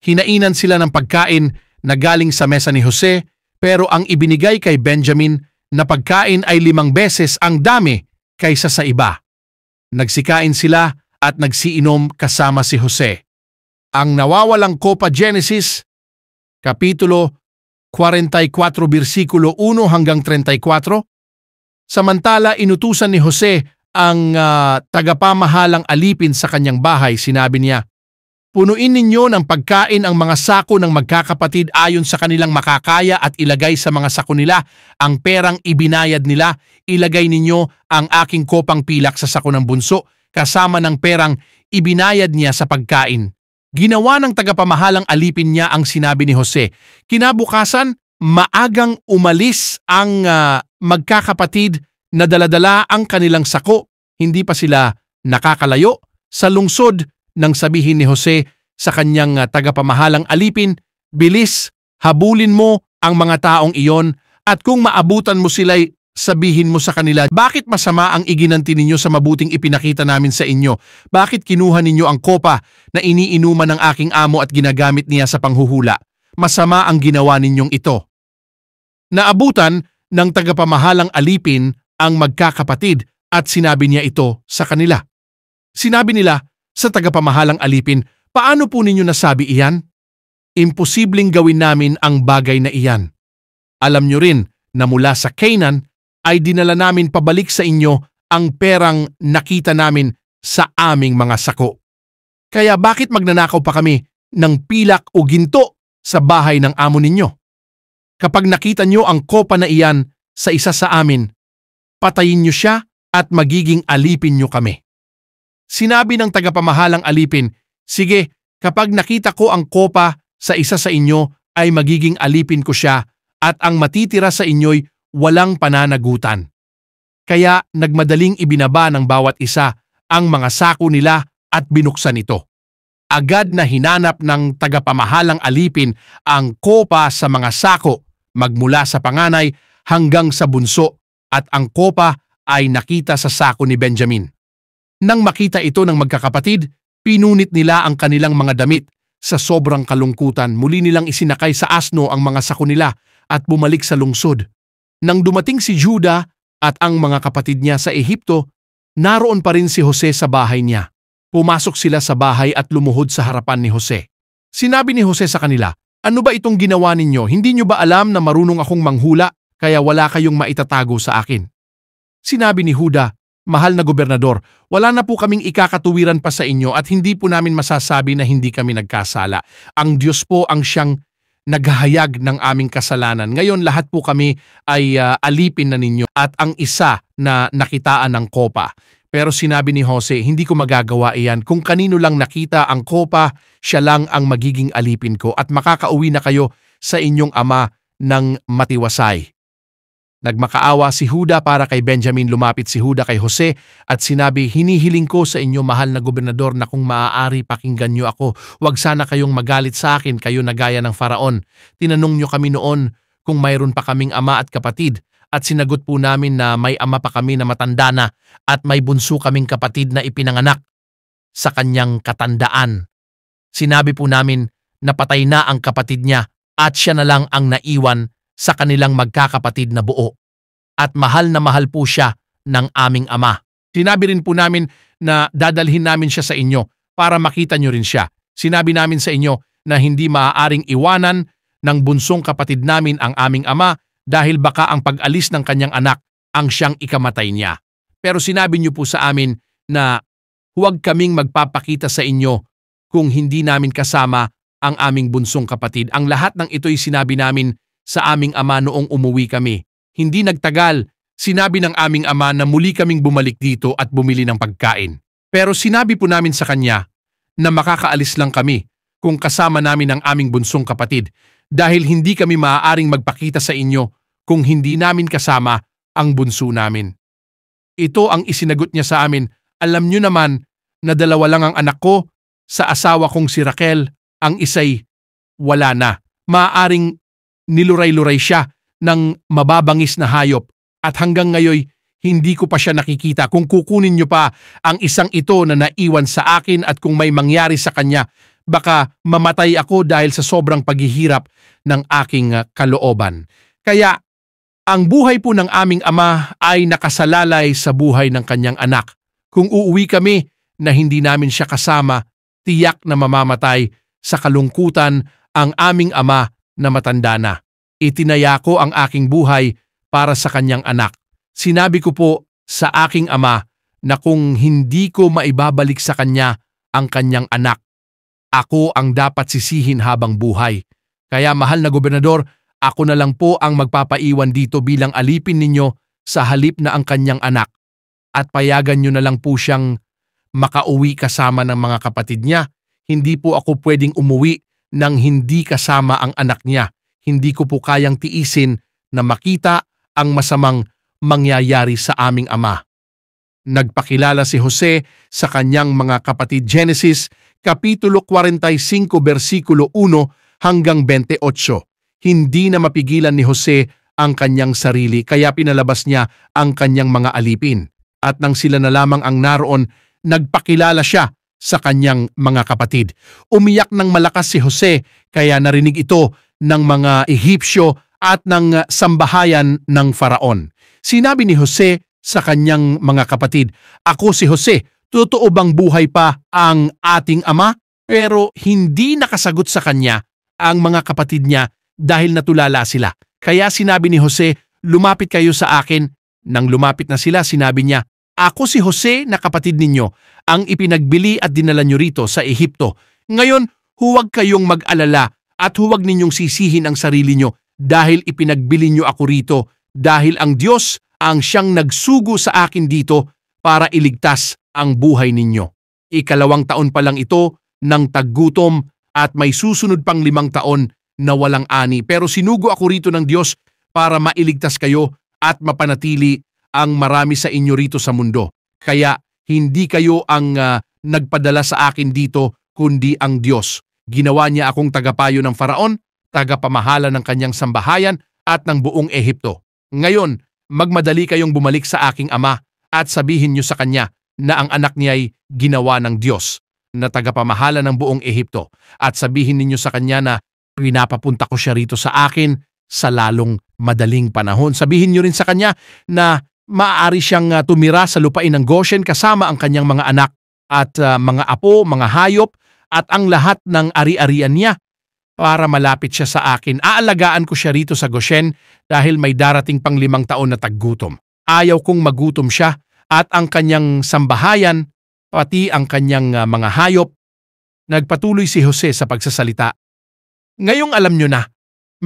Hinainan sila ng pagkain na galing sa mesa ni Jose, pero ang ibinigay kay Benjamin na pagkain ay 5 beses ang dami kaysa sa iba. Nagsikain sila at nagsiinom kasama si Jose. Ang nawawalang kopa, Genesis, Kapitulo 44, versikulo 1 hanggang 34. Samantala, inutusan ni Jose ang tagapamahalang alipin sa kanyang bahay. Sinabi niya, "Punuin ninyo ng pagkain ang mga sako ng magkakapatid ayon sa kanilang makakaya at ilagay sa mga sako nila ang perang ibinayad nila. Ilagay ninyo ang aking kopang pilak sa sako ng bunso kasama ng perang ibinayad niya sa pagkain." Ginawa ng tagapamahalang alipin niya ang sinabi ni Jose. Kinabukasan, maagang umalis ang magkakapatid na daladala ang kanilang sako. Hindi pa sila nakakalayo sa lungsod nang sabihin ni Jose sa kanyang tagapamahalang alipin, "Bilis, habulin mo ang mga taong iyon at kung maabutan mo sila'y sabihin mo sa kanila, bakit masama ang iginanti ninyo sa mabuting ipinakita namin sa inyo? Bakit kinuha ninyo ang kopa na iniinuman ng aking amo at ginagamit niya sa panghuhula? Masama ang ginawa ninyong ito." Naabutan ng tagapamahalang alipin ang magkakapatid at sinabi niya ito sa kanila. Sinabi nila sa tagapamahalang alipin, "Paano po ninyo nasabi iyan? Imposibleng gawin namin ang bagay na iyan. Alam nyo rin na mula sa Canaan ay dinala namin pabalik sa inyo ang perang nakita namin sa aming mga sako. Kaya bakit magnanakaw pa kami ng pilak o ginto sa bahay ng amo ninyo? Kapag nakita nyo ang kopa na iyan sa isa sa amin, patayin nyo siya at magiging alipin nyo kami." Sinabi ng tagapamahalang alipin, "Sige, kapag nakita ko ang kopa sa isa sa inyo ay magiging alipin ko siya at ang matitira sa inyo'y walang pananagutan." Kaya nagmadaling ibinaba ng bawat isa ang mga sako nila at binuksan ito. Agad na hinanap ng tagapamahalang alipin ang kopa sa mga sako magmula sa panganay hanggang sa bunso at ang kopa ay nakita sa sako ni Benjamin. Nang makita ito ng magkakapatid, pinunit nila ang kanilang mga damit. Sa sobrang kalungkutan, muli nilang isinakay sa asno ang mga sako nila at bumalik sa lungsod. Nang dumating si Judah at ang mga kapatid niya sa Ehipto, naroon pa rin si Jose sa bahay niya. Pumasok sila sa bahay at lumuhod sa harapan ni Jose. Sinabi ni Jose sa kanila, "Ano ba itong ginawa ninyo? Hindi nyo ba alam na marunong akong manghula kaya wala kayong maitatago sa akin?" Sinabi ni Judah, Mahal na gobernador, wala na po kaming ikakatuwiran pa sa inyo at hindi po namin masasabi na hindi kami nagkasala. Ang Diyos po ang siyang naghahayag ng aming kasalanan. Ngayon lahat po kami ay alipin na ninyo at ang isa na nakitaan ng kopa. Pero sinabi ni Jose, hindi ko magagawa iyan. Kung kanino lang nakita ang kopa, siya lang ang magiging alipin ko at makakauwi na kayo sa inyong ama ng matiwasay. Nagmakaawa si Juda para kay Benjamin, lumapit si Juda kay Jose at sinabi, hinihiling ko sa inyo mahal na gobernador na kung maaari pakinggan niyo ako. Huwag sana kayong magalit sa akin, kayo na gaya ng Faraon. Tinanong niyo kami noon kung mayroon pa kaming ama at kapatid at sinagot po namin na may ama pa kami na matanda na at may bunso kaming kapatid na ipinanganak sa kanyang katandaan. Sinabi po namin na patay na ang kapatid niya at siya na lang ang naiwan sa kanilang magkakapatid na buo. At mahal na mahal po siya ng aming ama. Sinabi rin po namin na dadalhin namin siya sa inyo para makita nyo rin siya. Sinabi namin sa inyo na hindi maaaring iwanan ng bunsong kapatid namin ang aming ama dahil baka ang pag-alis ng kanyang anak ang siyang ikamatay niya. Pero sinabi niyo po sa amin na huwag kaming magpapakita sa inyo kung hindi namin kasama ang aming bunsong kapatid. Ang lahat ng ito'y sinabi namin sa aming ama noong umuwi kami. Hindi nagtagal, sinabi ng aming ama na muli kaming bumalik dito at bumili ng pagkain. Pero sinabi po namin sa kanya na makakaalis lang kami kung kasama namin ang aming bunsong kapatid dahil hindi kami maaaring magpakita sa inyo kung hindi namin kasama ang bunso namin. Ito ang isinagot niya sa amin, alam niyo naman na dalawa lang ang anak ko, sa asawa kong si Raquel, ang isa'y wala na. Maaaring niluray-luray siya ng mababangis na hayop at hanggang ngayon hindi ko pa siya nakikita. Kung kukunin niyo pa ang isang ito na naiwan sa akin at kung may mangyari sa kanya, baka mamatay ako dahil sa sobrang paghihirap ng aking kalooban. Kaya ang buhay po ng aming ama ay nakasalalay sa buhay ng kanyang anak. Kung uuwi kami na hindi namin siya kasama, tiyak na mamamatay sa kalungkutan ang aming ama na matanda na. Itinaya ko ang aking buhay para sa kanyang anak. Sinabi ko po sa aking ama na kung hindi ko maibabalik sa kanya ang kanyang anak, ako ang dapat sisihin habang buhay. Kaya mahal na gobernador, ako na lang po ang magpapaiwan dito bilang alipin ninyo sa halip na ang kanyang anak. At payagan nyo na lang po siyang makauwi kasama ng mga kapatid niya. Hindi po ako pwedeng umuwi nang hindi kasama ang anak niya. Hindi ko po kayang tiisin na makita ang masamang mangyayari sa aming ama. Nagpakilala si Jose sa kanyang mga kapatid. Genesis Kapitulo 45 versikulo 1 hanggang 28. Hindi na mapigilan ni Jose ang kanyang sarili kaya pinalabas niya ang kanyang mga alipin. At nang sila na lamang ang naroon, nagpakilala siya sa kanyang mga kapatid. Umiyak ng malakas si Jose kaya narinig ito ng mga Ehipsyo at ng sambahayan ng Faraon. Sinabi ni Jose sa kanyang mga kapatid, "Ako si Jose, totoo bang buhay pa ang ating ama?" Pero hindi nakasagot sa kanya ang mga kapatid niya dahil natulala sila. Kaya sinabi ni Jose, "Lumapit kayo sa akin." Nang lumapit na sila, sinabi niya, "Ako si Jose na kapatid ninyo, ang ipinagbili at dinala nyo rito sa Ehipto. Ngayon, huwag kayong mag-alala at huwag ninyong sisihin ang sarili nyo dahil ipinagbili nyo ako rito dahil ang Diyos ang siyang nagsugo sa akin dito para iligtas ang buhay ninyo. Ikalawang taon pa lang ito ng taggutom at may susunod pang 5 taon na walang ani. Pero sinugo ako rito ng Diyos para mailigtas kayo at mapanatili ang marami sa inyo rito sa mundo. Kaya hindi kayo ang nagpadala sa akin dito kundi ang Diyos. Ginawa niya akong tagapayo ng Faraon, tagapamahala ng kanyang sambahayan at ng buong Ehipto. Ngayon, magmadali kayong bumalik sa aking ama at sabihin niyo sa kanya na ang anak niya ay ginawa ng Diyos na tagapamahala ng buong Ehipto. At sabihin ninyo sa kanya na pinapapunta ko siya rito sa akin sa lalong madaling panahon. Sabihin niyo rin sa kanya na maaari siyang tumira sa lupain ng Goshen kasama ang kanyang mga anak at mga apo, mga hayop at ang lahat ng ari-arian niya para malapit siya sa akin. Aalagaan ko siya rito sa Goshen dahil may darating pang 5 taon na taggutom. Ayaw kong magutom siya at ang kanyang sambahayan, pati ang kanyang mga hayop. Nagpatuloy si Jose sa pagsasalita. Ngayong alam nyo na,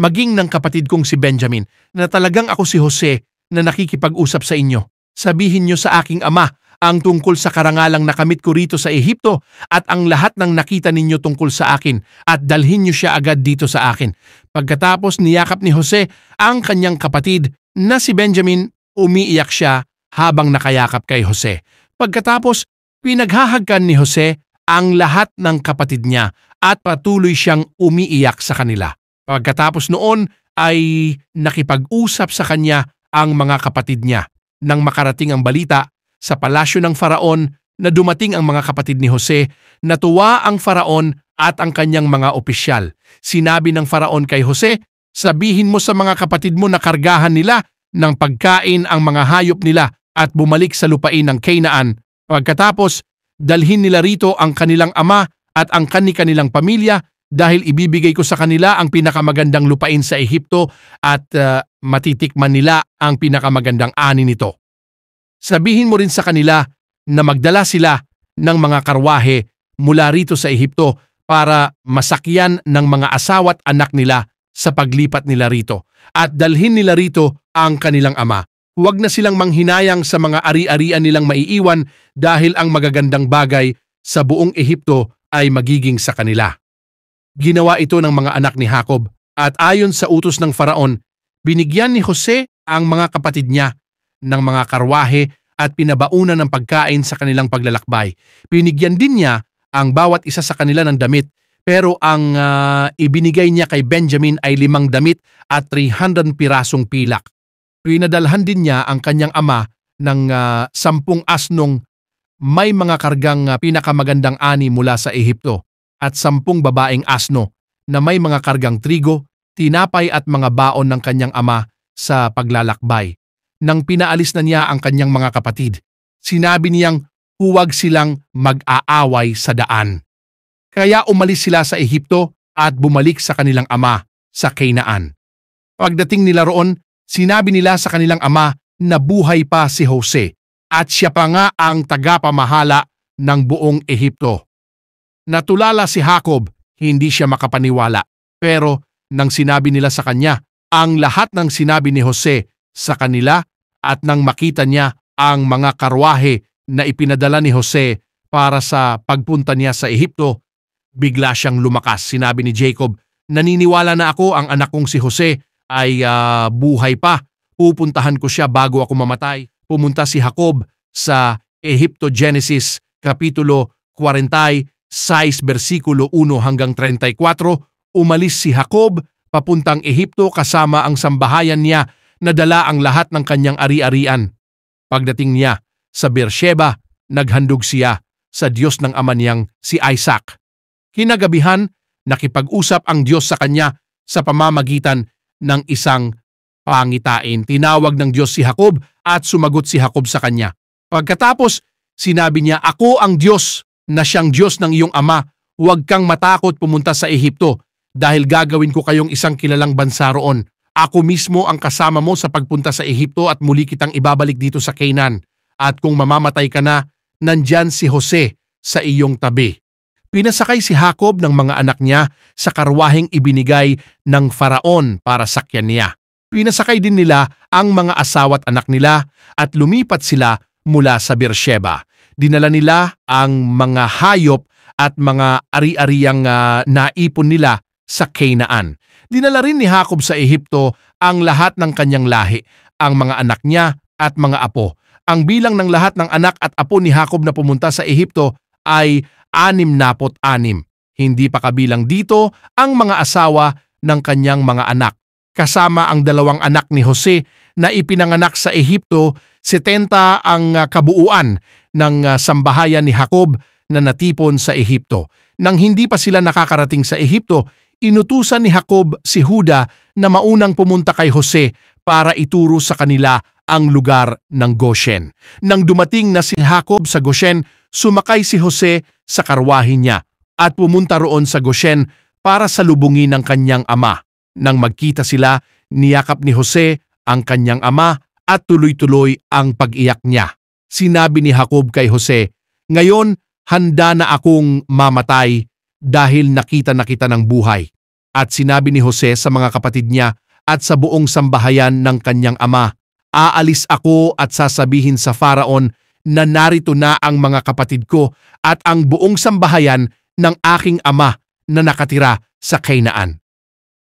maging ng kapatid kong si Benjamin, na talagang ako si Jose na nakikipag-usap sa inyo. Sabihin nyo sa aking ama ang tungkol sa karangalang nakamit ko rito sa Ehipto at ang lahat ng nakita ninyo tungkol sa akin at dalhin nyo siya agad dito sa akin. Pagkatapos niyakap ni Jose ang kanyang kapatid na si Benjamin, umiiyak siya habang nakayakap kay Jose. Pagkatapos, pinaghahagkan ni Jose ang lahat ng kapatid niya at patuloy siyang umiiyak sa kanila. Pagkatapos noon ay nakipag-usap sa kanya ang mga kapatid niya. Nang makarating ang balita sa palasyo ng Faraon na dumating ang mga kapatid ni Jose, natuwa ang Faraon at ang kanyang mga opisyal. Sinabi ng Faraon kay Jose, sabihin mo sa mga kapatid mo na kargahan nila ng pagkain ang mga hayop nila at bumalik sa lupain ng Canaan. Pagkatapos, dalhin nila rito ang kanilang ama at ang kanilang pamilya dahil ibibigay ko sa kanila ang pinakamagandang lupain sa Ehipto at matitikman nila ang pinakamagandang ani nito. Sabihin mo rin sa kanila na magdala sila ng mga karwahe mula rito sa Ehipto para masakyan ng mga asawa at anak nila sa paglipat nila rito at dalhin nila rito ang kanilang ama. Huwag na silang manghinayang sa mga ari-arian nilang maiiwan dahil ang magagandang bagay sa buong Ehipto ay magiging sa kanila. Ginawa ito ng mga anak ni Jacob at ayon sa utos ng Faraon, binigyan ni Jose ang mga kapatid niya ng mga karwahe at pinabaunan ng pagkain sa kanilang paglalakbay. Binigyan din niya ang bawat isa sa kanila ng damit, pero ang ibinigay niya kay Benjamin ay 5 damit at 300 pirasong pilak. Pinadalhan din niya ang kanyang ama ng 10 asnong may mga kargang pinakamagandang ani mula sa Ehipto at 10 babaeng asno na may mga kargang trigo, tinapay at mga baon ng kanyang ama sa paglalakbay. Nang pinaalis na niya ang kanyang mga kapatid, sinabi niyang huwag silang mag-aaway sa daan. Kaya umalis sila sa Ehipto at bumalik sa kanilang ama sa Canaan. Pagdating nila roon, sinabi nila sa kanilang ama na buhay pa si Jose at siya pa nga ang tagapamahala ng buong Ehipto. Natulala si Jacob, hindi siya makapaniwala. Pero nang sinabi nila sa kanya ang lahat ng sinabi ni Jose sa kanila at nang makita niya ang mga karwahe na ipinadala ni Jose para sa pagpunta niya sa Ehipto, bigla siyang lumakas. Sinabi ni Jacob, naniniwala na ako ang anak kong si Jose ay buhay pa. Pupuntahan ko siya bago ako mamatay. Pumunta si Jacob sa Ehipto, Genesis Kapitulo 46, versikulo 1 hanggang 34. Umalis si Jacob papuntang Ehipto kasama ang sambahayan niya na dala ang lahat ng kanyang ari-arian. Pagdating niya sa Beersheba, naghandog siya sa Diyos ng ama niyang si Isaac. Kinagabihan, nakipag-usap ang Diyos sa kanya sa pamamagitan ng isang pangitain. Tinawag ng Diyos si Jacob at sumagot si Jacob sa kanya. Pagkatapos, sinabi niya, ako ang Diyos na siyang Diyos ng iyong ama. Huwag kang matakot pumunta sa Ehipto dahil gagawin ko kayong isang kilalang bansa roon. Ako mismo ang kasama mo sa pagpunta sa Ehipto at muli kitang ibabalik dito sa Canaan. At kung mamamatay ka na, nandyan si Jose sa iyong tabi. Pinasakay si Jacob ng mga anak niya sa karwaheng ibinigay ng Faraon para sakyan niya. Pinasakay din nila ang mga asawa at anak nila at lumipat sila mula sa Beersheba. Dinala nila ang mga hayop at mga ari-ariang naipon nila sa Canaan. Dinala rin ni Jacob sa Ehipto ang lahat ng kanyang lahi, ang mga anak niya at mga apo. Ang bilang ng lahat ng anak at apo ni Jacob na pumunta sa Ehipto ay 66. Hindi pa kabilang dito ang mga asawa ng kanyang mga anak. Kasama ang 2 anak ni Jose na ipinanganak sa Ehipto, 70 ang kabuuan ng sambahayan ni Jacob na natipon sa Ehipto. Nang hindi pa sila nakakarating sa Ehipto, inutusan ni Jacob si Juda na maunang pumunta kay Jose para ituro sa kanila ang lugar ng Goshen. Nang dumating na si Jacob sa Goshen, sumakay si Jose sa karwahe niya at pumunta roon sa Goshen para salubungin ang kanyang ama. Nang magkita sila, niyakap ni Jose ang kanyang ama at tuloy-tuloy ang pag-iyak niya. Sinabi ni Jacob kay Jose, "Ngayon, handa na akong mamatay dahil nakita na kita ng buhay." At sinabi ni Jose sa mga kapatid niya at sa buong sambahayan ng kanyang ama, "Aalis ako at sasabihin sa Faraon na narito na ang mga kapatid ko at ang buong sambahayan ng aking ama na nakatira sa Canaan.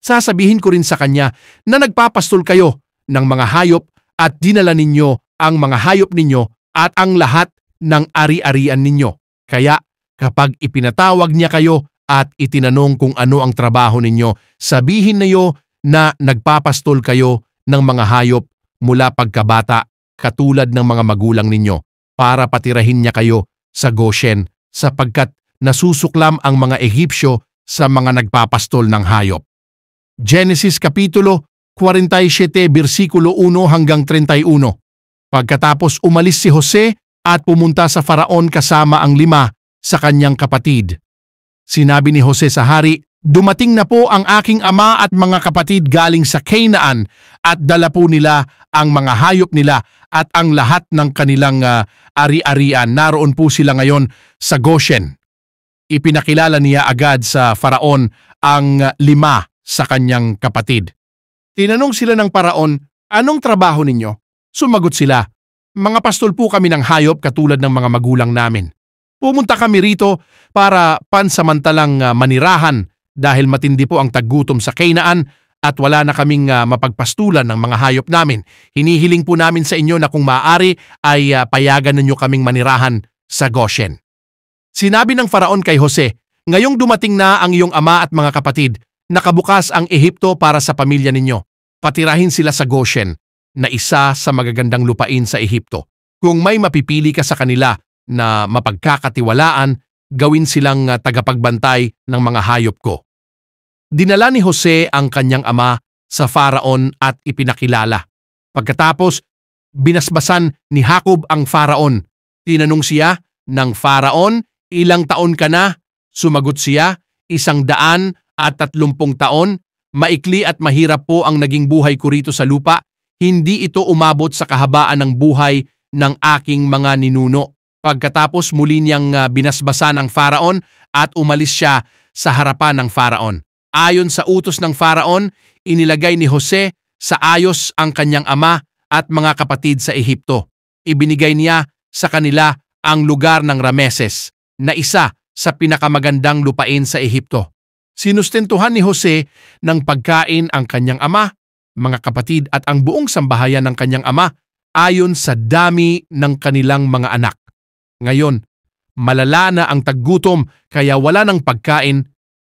Sasabihin ko rin sa kanya na nagpapastol kayo ng mga hayop at dinala ninyo ang mga hayop ninyo at ang lahat ng ari-arian ninyo. Kaya kapag ipinatawag niya kayo at itinanong kung ano ang trabaho ninyo, sabihin niyo na nagpapastol kayo ng mga hayop mula pagkabata katulad ng mga magulang ninyo para patirahin niya kayo sa Goshen sapagkat nasusuklam ang mga Ehipsyo sa mga nagpapastol ng hayop." Genesis Kapitulo 47 versikulo 1 hanggang 31. Pagkatapos umalis si Jose at pumunta sa Faraon kasama ang 5 sa kanyang kapatid. Sinabi ni Jose sa hari, "Dumating na po ang aking ama at mga kapatid galing sa Canaan at dala po nila ang mga hayop nila at ang lahat ng kanilang ari-arian. Naroon po sila ngayon sa Goshen." Ipinakilala niya agad sa Faraon ang 5 sa kanyang kapatid. Tinanong sila ng Faraon, "Anong trabaho ninyo?" Sumagot sila, "Mga pastol po kami ng hayop katulad ng mga magulang namin. Pumunta kami rito para pansamantalang manirahan dahil matindi po ang taggutom sa Canaan at wala na kaming mapagpastulan ng mga hayop namin. Hinihiling po namin sa inyo na kung maaari ay payagan ninyo kaming manirahan sa Goshen." Sinabi ng Faraon kay Jose, "Ngayong dumating na ang iyong ama at mga kapatid, nakabukas ang Ehipto para sa pamilya ninyo. Patirahin sila sa Goshen, na isa sa magagandang lupain sa Ehipto. Kung may mapipili ka sa kanila na mapagkakatiwalaan, gawin silang tagapagbantay ng mga hayop ko." Dinala ni Jose ang kanyang ama sa Faraon at ipinakilala. Pagkatapos, binasbasan ni Jacob ang Faraon. Tinanong siya ng Faraon, "Ilang taon ka na?" Sumagot siya, 130 taon. "Maikli at mahirap po ang naging buhay ko rito sa lupa. Hindi ito umabot sa kahabaan ng buhay ng aking mga ninuno." Pagkatapos muli niyang binasbasan ang Faraon at umalis siya sa harapan ng Faraon. Ayon sa utos ng Faraon, inilagay ni Jose sa ayos ang kanyang ama at mga kapatid sa Ehipto. Ibinigay niya sa kanila ang lugar ng Rameses, na isa sa pinakamagandang lupain sa Ehipto. Sinustentuhan ni Jose ng pagkain ang kanyang ama, mga kapatid at ang buong sambahayan ng kanyang ama ayon sa dami ng kanilang mga anak. Ngayon, malala na ang taggutom kaya wala ng pagkain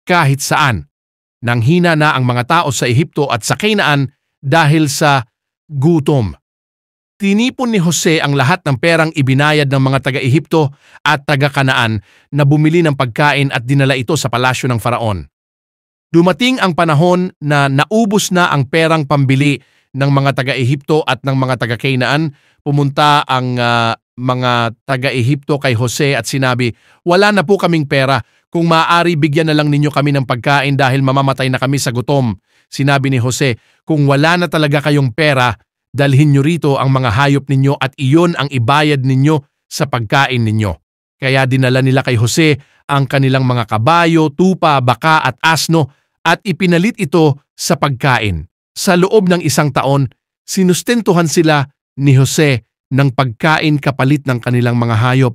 kahit saan. Nanghina na ang mga tao sa Ehipto at sa Canaan dahil sa gutom. Tinipon ni Jose ang lahat ng perang ibinayad ng mga taga-Ehipto at taga-Kanaan na bumili ng pagkain at dinala ito sa palasyo ng Faraon. Dumating ang panahon na naubos na ang perang pambili ng mga taga-Ehipto at ng mga taga-Canaan. Pumunta ang mga taga-Ehipto kay Jose at sinabi, "Wala na po kaming pera. Kung maaari, bigyan na lang ninyo kami ng pagkain dahil mamamatay na kami sa gutom." Sinabi ni Jose, "Kung wala na talaga kayong pera, dalhin nyo rito ang mga hayop ninyo at iyon ang ibayad ninyo sa pagkain ninyo." Kaya dinala nila kay Jose ang kanilang mga kabayo, tupa, baka at asno at ipinalit ito sa pagkain. Sa loob ng 1 taon, sinustentuhan sila ni Jose ng pagkain kapalit ng kanilang mga hayop.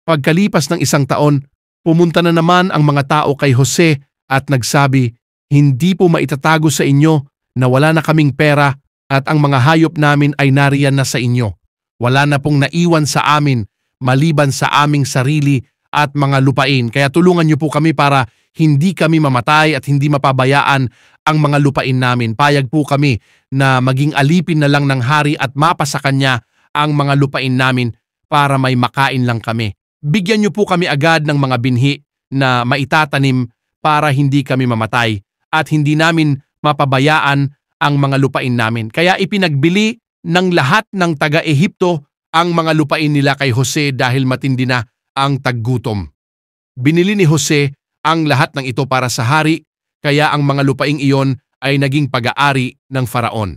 Pagkalipas ng 1 taon, pumunta na naman ang mga tao kay Jose at nagsabi, "Hindi po maitatago sa inyo na wala na kaming pera at ang mga hayop namin ay nariyan na sa inyo. Wala na pong naiwan sa amin maliban sa aming sarili at mga lupain. Kaya tulungan niyo po kami para hindi kami mamatay at hindi mapabayaan ang mga lupain namin. Payag po kami na maging alipin na lang ng hari at mapa sa kanya ang mga lupain namin para may makain lang kami. Bigyan niyo po kami agad ng mga binhi na maitatanim para hindi kami mamatay at hindi namin mapabayaan ang mga lupain namin." Kaya ipinagbili ng lahat ng taga-Ehipto ang mga lupain nila kay Jose dahil matindi na ang taggutom. Binili ni Jose ang lahat ng ito para sa hari, kaya ang mga lupaing iyon ay naging pag-aari ng Faraon.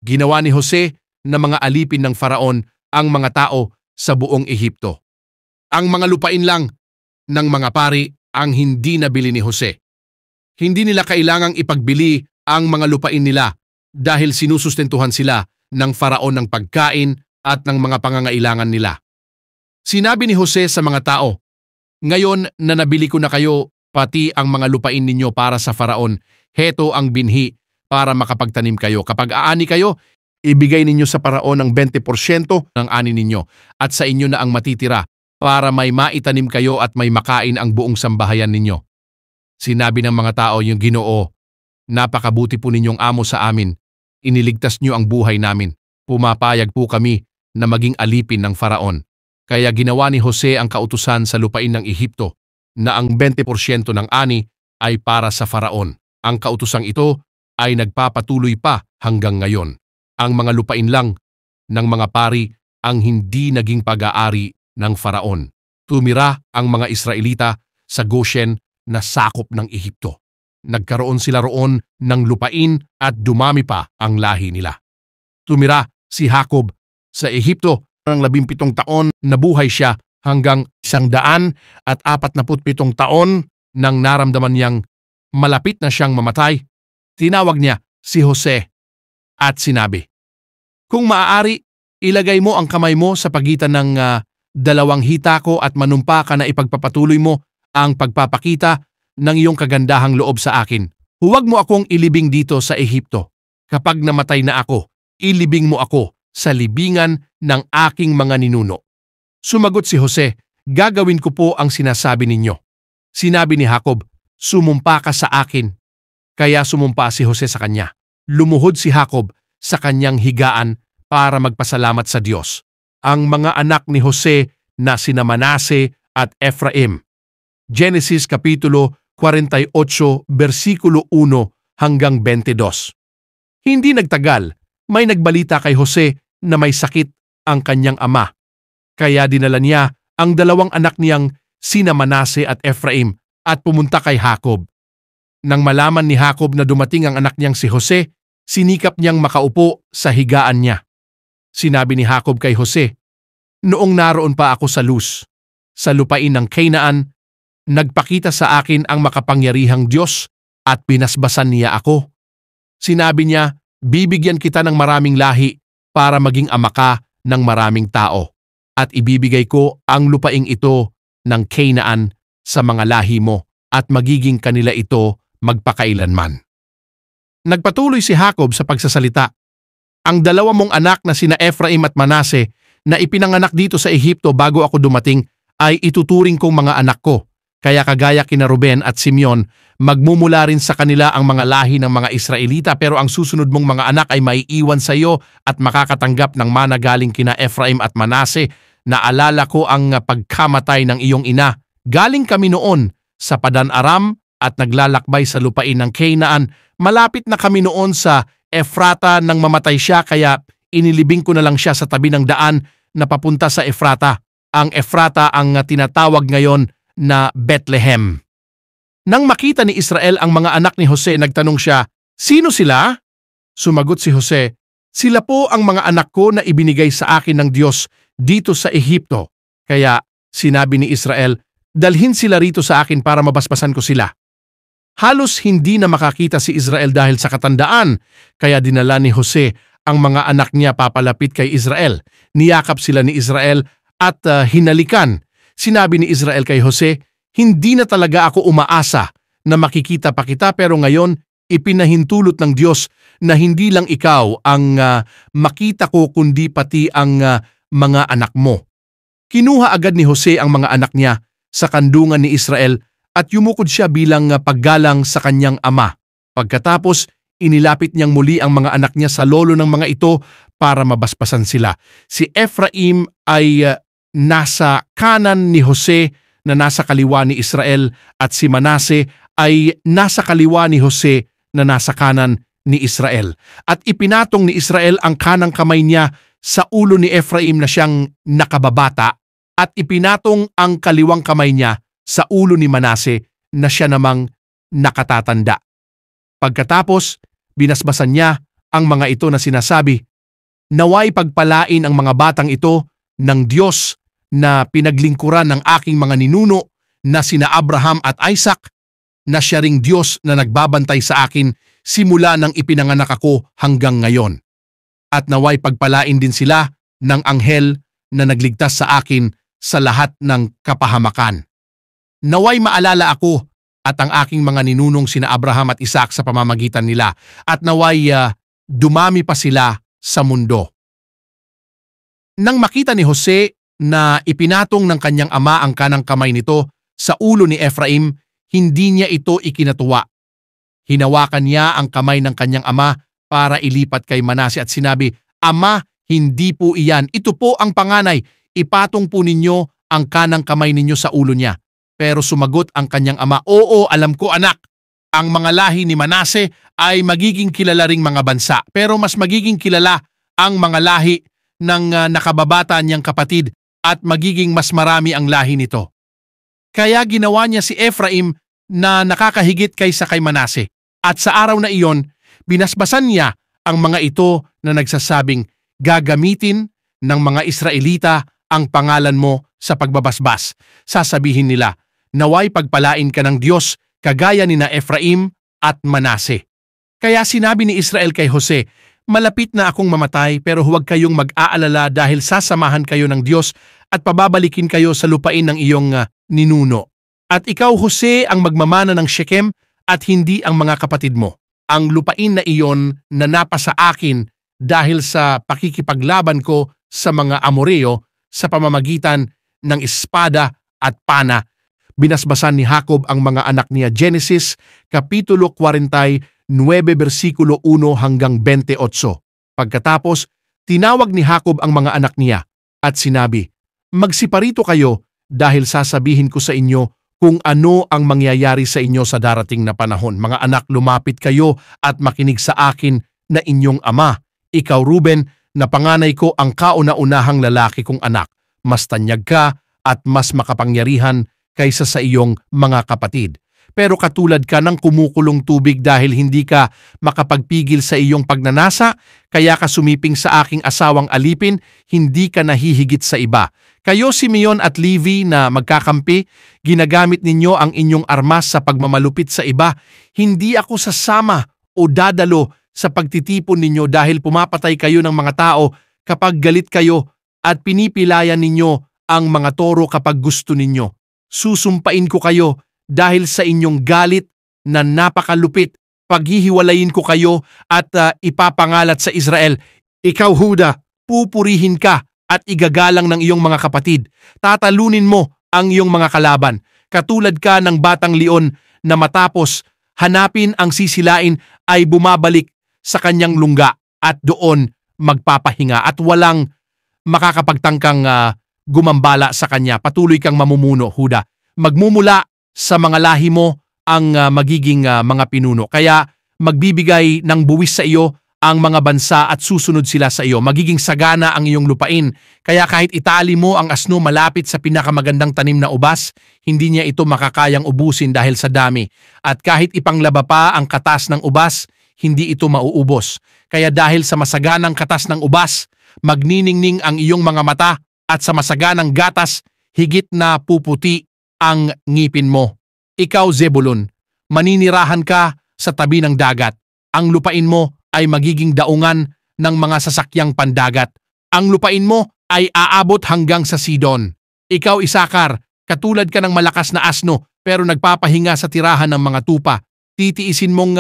Ginawa ni Jose na mga alipin ng Faraon ang mga tao sa buong Ehipto. Ang mga lupain lang ng mga pari ang hindi nabili ni Jose. Hindi nila kailangang ipagbili ang mga lupain nila dahil sinusustentuhan sila ng faraon ng pagkain at ng mga pangangailangan nila. Sinabi ni Jose sa mga tao, "Ngayon na nabili ko na kayo pati ang mga lupain ninyo para sa faraon, heto ang binhi para makapagtanim kayo. Kapag aani kayo, ibigay ninyo sa faraon ang 20% ng ani ninyo at sa inyo na ang matitira para may maitanim kayo at may makain ang buong sambahayan ninyo." Sinabi ng mga tao, "Yung Ginoo, napakabuti po ninyong amo sa amin. Iniligtas niyo ang buhay namin. Pumapayag po kami na maging alipin ng faraon." Kaya ginawa ni Jose ang kautusan sa lupain ng Ehipto na ang 20% ng ani ay para sa faraon. Ang kautusang ito ay nagpapatuloy pa hanggang ngayon. Ang mga lupain lang ng mga pari ang hindi naging pag-aari ng faraon. Tumira ang mga Israelita sa Goshen na sakop ng Ehipto. Nagkaroon sila roon ng lupain at dumami pa ang lahi nila. Tumira si Jacob sa Ehipto ng 17 taon, nabuhay siya hanggang 147 taon nang naramdaman niyang malapit na siyang mamatay. Tinawag niya si Jose at sinabi, "Kung maaari, ilagay mo ang kamay mo sa pagitan ng dalawang hita ko at manumpa ka na ipagpapatuloy mo ang pagpapakita ng iyong kagandahang loob sa akin. Huwag mo akong ilibing dito sa Ehipto. Kapag namatay na ako, ilibing mo ako sa libingan ng aking mga ninuno." Sumagot si Jose, "Gagawin ko po ang sinasabi ninyo." Sinabi ni Jacob, "Sumumpa ka sa akin." Kaya sumumpa si Jose sa kanya. Lumuhod si Jacob sa kanyang higaan para magpasalamat sa Diyos. Ang mga anak ni Jose na sina Manase at Ephraim. Genesis Kapitulo 48, versikulo 1 hanggang 22. Hindi nagtagal, may nagbalita kay Jose na may sakit ang kanyang ama. Kaya dinala niya ang dalawang anak niyang sina Manase at Ephraim at pumunta kay Jacob. Nang malaman ni Jacob na dumating ang anak niyang si Jose, sinikap niyang makaupo sa higaan niya. Sinabi ni Jacob kay Jose, "Noong naroon pa ako sa Luz, sa lupain ng Canaan, nagpakita sa akin ang makapangyarihang Diyos at pinasbasan niya ako. Sinabi niya, bibigyan kita ng maraming lahi para maging ama ka ng maraming tao at ibibigay ko ang lupaing ito ng Canaan sa mga lahi mo at magiging kanila ito magpakailanman." Nagpatuloy si Jacob sa pagsasalita, "Ang dalawa mong anak na sina Ephraim at Manase na ipinanganak dito sa Ehipto bago ako dumating ay ituturing kong mga anak ko. Kaya kagaya kina Ruben at Simeon, magmumula rin sa kanila ang mga lahi ng mga Israelita, pero ang susunod mong mga anak ay maiiwan sa iyo at makakatanggap ng mana galing kina Ephraim at Manase. Naalala ko ang pagkamatay ng iyong ina. Galing kami noon sa Padan Aram at naglalakbay sa lupain ng Canaan. Malapit na kami noon sa Ephrata nang mamatay siya, kaya inilibing ko na lang siya sa tabi ng daan na papunta sa Ephrata. Ang Ephrata ang tinatawag ngayon na Bethlehem." Nang makita ni Israel ang mga anak ni Jose, nagtanong siya, "Sino sila?" Sumagot si Jose, "Sila po ang mga anak ko na ibinigay sa akin ng Diyos dito sa Ehipto." Kaya sinabi ni Israel, "Dalhin sila rito sa akin para mabasbasan ko sila." Halos hindi na makakita si Israel dahil sa katandaan, kaya dinala ni Jose ang mga anak niya papalapit kay Israel. Niyakap sila ni Israel at hinalikan. Sinabi ni Israel kay Jose, "Hindi na talaga ako umaasa na makikita pa kita, pero ngayon ipinahintulot ng Diyos na hindi lang ikaw ang makita ko kundi pati ang mga anak mo." Kinuha agad ni Jose ang mga anak niya sa kandungan ni Israel at yumukod siya bilang paggalang sa kanyang ama. Pagkatapos, inilapit niyang muli ang mga anak niya sa lolo ng mga ito para mabasbasan sila. Si Ephraim ay nasa kanan ni Jose na nasa kaliwa ni Israel at si Manase ay nasa kaliwa ni Jose na nasa kanan ni Israel. At ipinatong ni Israel ang kanang kamay niya sa ulo ni Ephraim na siyang nakababata at ipinatong ang kaliwang kamay niya sa ulo ni Manase na siya namang nakatatanda. Pagkatapos, binasbasan niya ang mga ito na sinasabi, "Naway pagpalain ang mga batang ito ng Diyos na pinaglingkuran ng aking mga ninuno na sina Abraham at Isaac, na siya ring Diyos na nagbabantay sa akin simula nang ipinanganak ako hanggang ngayon. At naway pagpalain din sila ng anghel na nagligtas sa akin sa lahat ng kapahamakan. Naway maalala ako at ang aking mga ninunong sina Abraham at Isaac sa pamamagitan nila, at naway dumami pa sila sa mundo. Nang makita ni Jose na ipinatong ng kanyang ama ang kanang kamay nito sa ulo ni Ephraim, hindi niya ito ikinatuwa. Hinawakan niya ang kamay ng kanyang ama para ilipat kay Manase at sinabi, "Ama, hindi po iyan. Ito po ang panganay. Ipatong po ninyo ang kanang kamay ninyo sa ulo niya." Pero sumagot ang kanyang ama, "Oo, alam ko anak. Ang mga lahi ni Manase ay magiging kilala ring mga bansa, pero mas magiging kilala ang mga lahi ng nakababata niyang kapatid at magiging mas marami ang lahi nito." Kaya ginawa niya si Ephraim na nakakahigit kaysa kay Manase. At sa araw na iyon, binasbasan niya ang mga ito na nagsasabing, "Gagamitin ng mga Israelita ang pangalan mo sa pagbabasbas." Sasabihin nila, "Naway pagpalain ka ng Diyos kagaya ni na Ephraim at Manase." Kaya sinabi ni Israel kay Jose, "Malapit na akong mamatay, pero huwag kayong mag-aalala dahil sasamahan kayo ng Diyos at pababalikin kayo sa lupain ng iyong ninuno. At ikaw, Jose, ang magmamana ng Shechem at hindi ang mga kapatid mo. Ang lupain na iyon na napasa akin dahil sa pakikipaglaban ko sa mga Amoreo sa pamamagitan ng espada at pana." Binasbasan ni Jacob ang mga anak niya. Genesis Kapitulo 49, versikulo 1 hanggang 28. Pagkatapos, tinawag ni Jacob ang mga anak niya at sinabi, "Magsiparito kayo dahil sasabihin ko sa inyo kung ano ang mangyayari sa inyo sa darating na panahon. Mga anak, lumapit kayo at makinig sa akin na inyong ama. Ikaw, Ruben, na panganay ko ang kauna-unahang lalaki kong anak. Mas tanyag ka at mas makapangyarihan kaysa sa iyong mga kapatid. Pero katulad ka ng kumukulong tubig dahil hindi ka makapagpigil sa iyong pagnanasa, kaya ka sumiping sa aking asawang alipin, hindi ka nahihigit sa iba. Kayo, Simeon at Levi na magkakampi, ginagamit ninyo ang inyong armas sa pagmamalupit sa iba. Hindi ako sasama o dadalo sa pagtitipon ninyo dahil pumapatay kayo ng mga tao kapag galit kayo at pinipilayan ninyo ang mga toro kapag gusto ninyo. Susumpain ko kayo dahil sa inyong galit na napakalupit. Paghihiwalayin ko kayo at ipapangalat sa Israel. Ikaw, Huda, pupurihin ka at igagalang ng iyong mga kapatid. Tatalunin mo ang iyong mga kalaban. Katulad ka ng batang leon na matapos hanapin ang sisilain ay bumabalik sa kanyang lungga at doon magpapahinga at walang makakapagtangkang gumambala sa kanya. Patuloy kang mamumuno, Huda. Magmumula sa mga lahi mo ang magiging mga pinuno. Kaya magbibigay ng buwis sa iyo ang mga bansa at susunod sila sa iyo. Magiging sagana ang iyong lupain. Kaya kahit itali mo ang asno malapit sa pinakamagandang tanim na ubas, hindi niya ito makakayang ubusin dahil sa dami. At kahit ipanglaba pa ang katas ng ubas, hindi ito mauubos. Kaya dahil sa masaganang katas ng ubas, magniningning ang iyong mga mata at sa masaganang gatas, higit na puputi ang ngipin mo. Ikaw, Zebulun, maninirahan ka sa tabi ng dagat. Ang lupain mo ay magiging daungan ng mga sasakyang pandagat. Ang lupain mo ay aabot hanggang sa Sidon. Ikaw, Isakar, katulad ka ng malakas na asno pero nagpapahinga sa tirahan ng mga tupa. Titiisin mong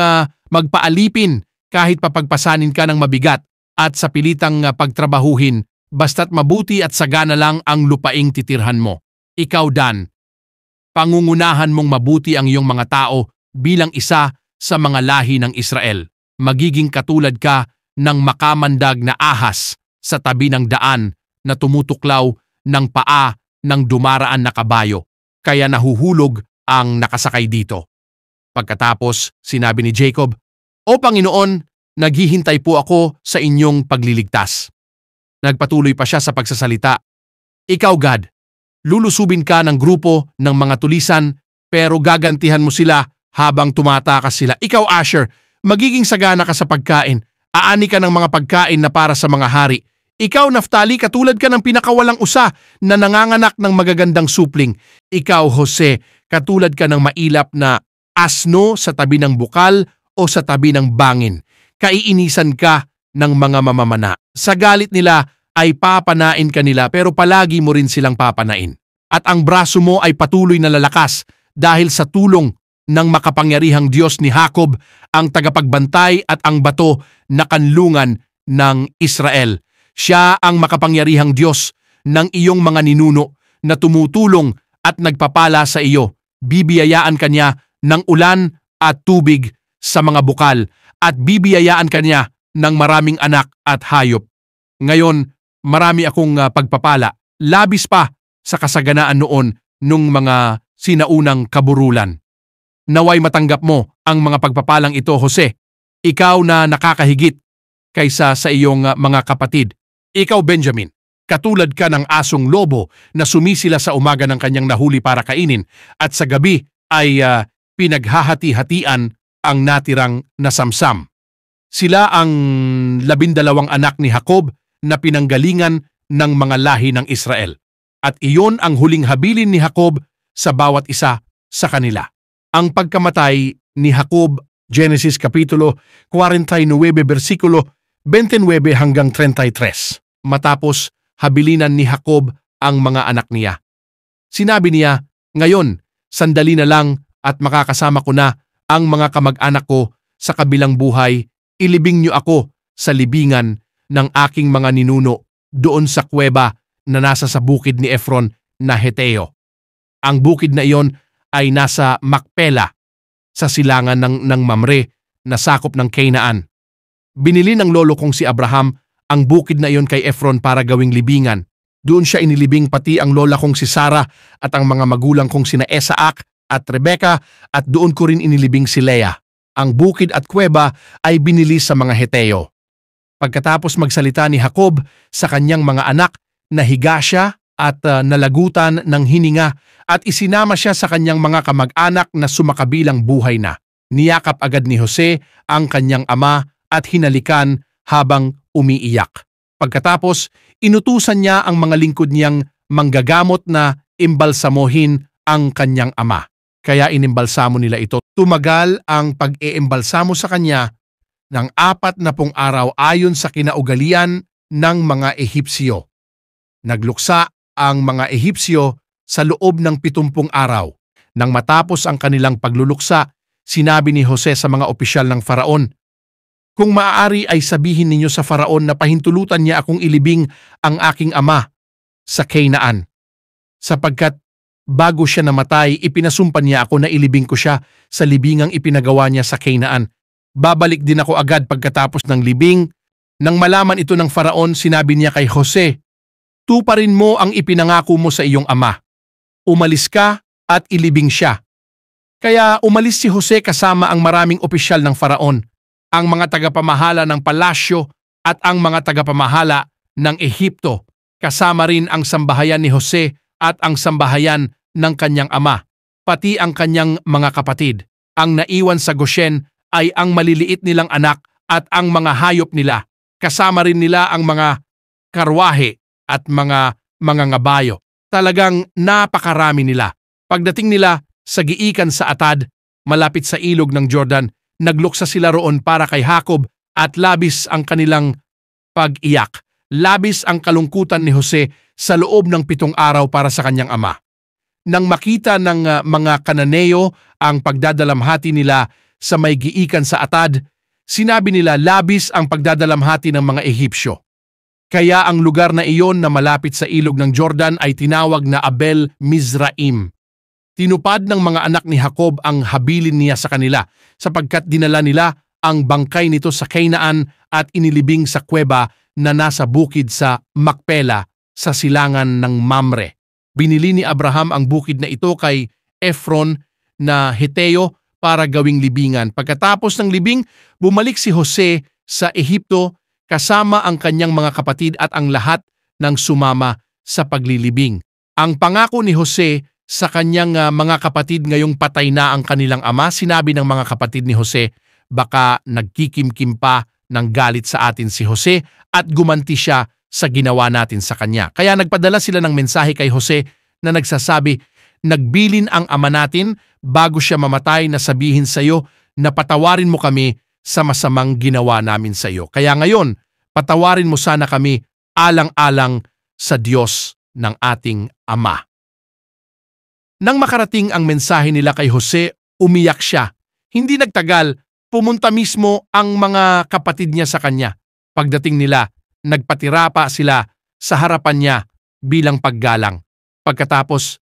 magpaalipin kahit papagpasanin ka ng mabigat at sa pilitang pagtrabahuhin, basta't mabuti at sagana lang ang lupaing titirhan mo. Ikaw, Dan, pangungunahan mong mabuti ang iyong mga tao bilang isa sa mga lahi ng Israel. Magiging katulad ka ng makamandag na ahas sa tabi ng daan na tumutuklaw ng paa ng dumaraan na kabayo, kaya nahuhulog ang nakasakay dito. Pagkatapos, sinabi ni Jacob, "O Panginoon, naghihintay po ako sa inyong pagliligtas." Nagpatuloy pa siya sa pagsasalita, "Ikaw, Gad, lulusubin ka ng grupo ng mga tulisan pero gagantihan mo sila habang tumatakas sila. Ikaw, Asher, magiging sagana ka sa pagkain. Aani ka ng mga pagkain na para sa mga hari. Ikaw, Naftali, katulad ka ng pinakawalang usa na nanganganak ng magagandang supling. Ikaw, Jose, katulad ka ng mailap na asno sa tabi ng bukal o sa tabi ng bangin. Kaiinisan ka ng mga mamamana. Sa galit nila ay papanain ka nila pero palagi mo rin silang papanain. At ang braso mo ay patuloy na lalakas dahil sa tulong ng makapangyarihang Diyos ni Jacob, ang tagapagbantay at ang bato na kanlungan ng Israel. Siya ang makapangyarihang Diyos ng iyong mga ninuno na tumutulong at nagpapala sa iyo. Bibiyayaan kanya ng ulan at tubig sa mga bukal at bibiyayaan kanya ng maraming anak at hayop. Ngayon, marami akong pagpapala, labis pa sa kasaganaan noon nung mga sinaunang kaburulan. Naway matanggap mo ang mga pagpapalang ito, Jose. Ikaw na nakakahigit kaysa sa iyong mga kapatid. Ikaw, Benjamin, katulad ka ng asong lobo na sumisila sa umaga ng kanyang nahuli para kainin at sa gabi ay pinaghahati-hatian ang natirang nasamsam. Sila ang 12 anak ni Jacob na pinanggalingan ng mga lahi ng Israel. At iyon ang huling habilin ni Jacob sa bawat isa sa kanila. Ang pagkamatay ni Jacob, Genesis Kapitulo 49 versikulo 29 hanggang 33. Matapos habilinan ni Jacob ang mga anak niya. Sinabi niya, ngayon, sandali na lang at makakasama ko na ang mga kamag-anak ko sa kabilang buhay. Ilibing niyo ako sa libingan ng aking mga ninuno doon sa kuweba na nasa sa bukid ni Efron na Heteo. Ang bukid na iyon ay nasa Macpela sa silangan ng Mamre na sakop ng Canaan. Binili ng lolo kong si Abraham ang bukid na iyon kay Efron para gawing libingan. Doon siya inilibing pati ang lola kong si Sarah at ang mga magulang kong sina Isaac at Rebecca at doon ko rin inilibing si Leah. Ang bukid at kuweba ay binili sa mga Heteo. Pagkatapos magsalita ni Jacob sa kanyang mga anak, nahiga siya at nalagutan ng hininga at isinama siya sa kanyang mga kamag-anak na sumakabilang buhay na. Niyakap agad ni Jose ang kanyang ama at hinalikan habang umiiyak. Pagkatapos, inutusan niya ang mga lingkod niyang manggagamot na imbalsamohin ang kanyang ama. Kaya inimbalsamo nila ito. Tumagal ang pag-iimbalsamo sa kanya ng 40 araw ayon sa kinaugalian ng mga Ehipsyo. Nagluksa ang mga Ehipsyo sa loob ng 70 araw. Nang matapos ang kanilang pagluluksa, sinabi ni Jose sa mga opisyal ng Faraon, kung maaari ay sabihin ninyo sa Faraon na pahintulutan niya akong ilibing ang aking ama sa Canaan. Sapagkat bago siya namatay, ipinasumpan niya ako na ilibing ko siya sa libingang ipinagawa niya sa Canaan. Babalik din ako agad pagkatapos ng libing. Nang malaman ito ng Faraon, sinabi niya kay Jose, tuparin mo ang ipinangako mo sa iyong ama. Umalis ka at ilibing siya. Kaya umalis si Jose kasama ang maraming opisyal ng Faraon, ang mga tagapamahala ng palasyo at ang mga tagapamahala ng Ehipto, kasama rin ang sambahayan ni Jose at ang sambahayan ng kanyang ama, pati ang kanyang mga kapatid. Ang naiwan sa Goshen ay ang maliliit nilang anak at ang mga hayop nila, kasama rin nila ang mga karwahe at mga ngabayo. Talagang napakarami nila. Pagdating nila sa giikan sa Atad, malapit sa ilog ng Jordan, nagluksa sila roon para kay Jacob at labis ang kanilang pag-iyak. Labis ang kalungkutan ni Jose sa loob ng 7 araw para sa kanyang ama. Nang makita ng mga Kananeo ang pagdadalamhati nila sa may giikan sa Atad, sinabi nila labis ang pagdadalamhati ng mga Ehipsyo. Kaya ang lugar na iyon na malapit sa ilog ng Jordan ay tinawag na Abel Mizraim. Tinupad ng mga anak ni Jacob ang habilin niya sa kanila sapagkat dinala nila ang bangkay nito sa Canaan at inilibing sa kuweba na nasa bukid sa Macpela sa silangan ng Mamre. Binili ni Abraham ang bukid na ito kay Efron na Heteo para gawing libingan. Pagkatapos ng libing, bumalik si Jose sa Ehipto kasama ang kanyang mga kapatid at ang lahat ng sumama sa paglilibing. Ang pangako ni Jose sa kanyang mga kapatid ngayong patay na ang kanilang ama, sinabi ng mga kapatid ni Jose, baka nagkikimkim pa ng galit sa atin si Jose at gumanti siya sa ginawa natin sa kanya. Kaya nagpadala sila ng mensahe kay Jose na nagsasabi, nagbilin ang ama natin bago siya mamatay na sabihin sa iyo na patawarin mo kami sa masamang ginawa namin sa iyo. Kaya ngayon, patawarin mo sana kami alang-alang sa Diyos ng ating Ama. Nang makarating ang mensahe nila kay Jose, umiyak siya. Hindi nagtagal, pumunta mismo ang mga kapatid niya sa kanya. Pagdating nila, nagpatira pa sila sa harapan niya bilang paggalang. Pagkatapos,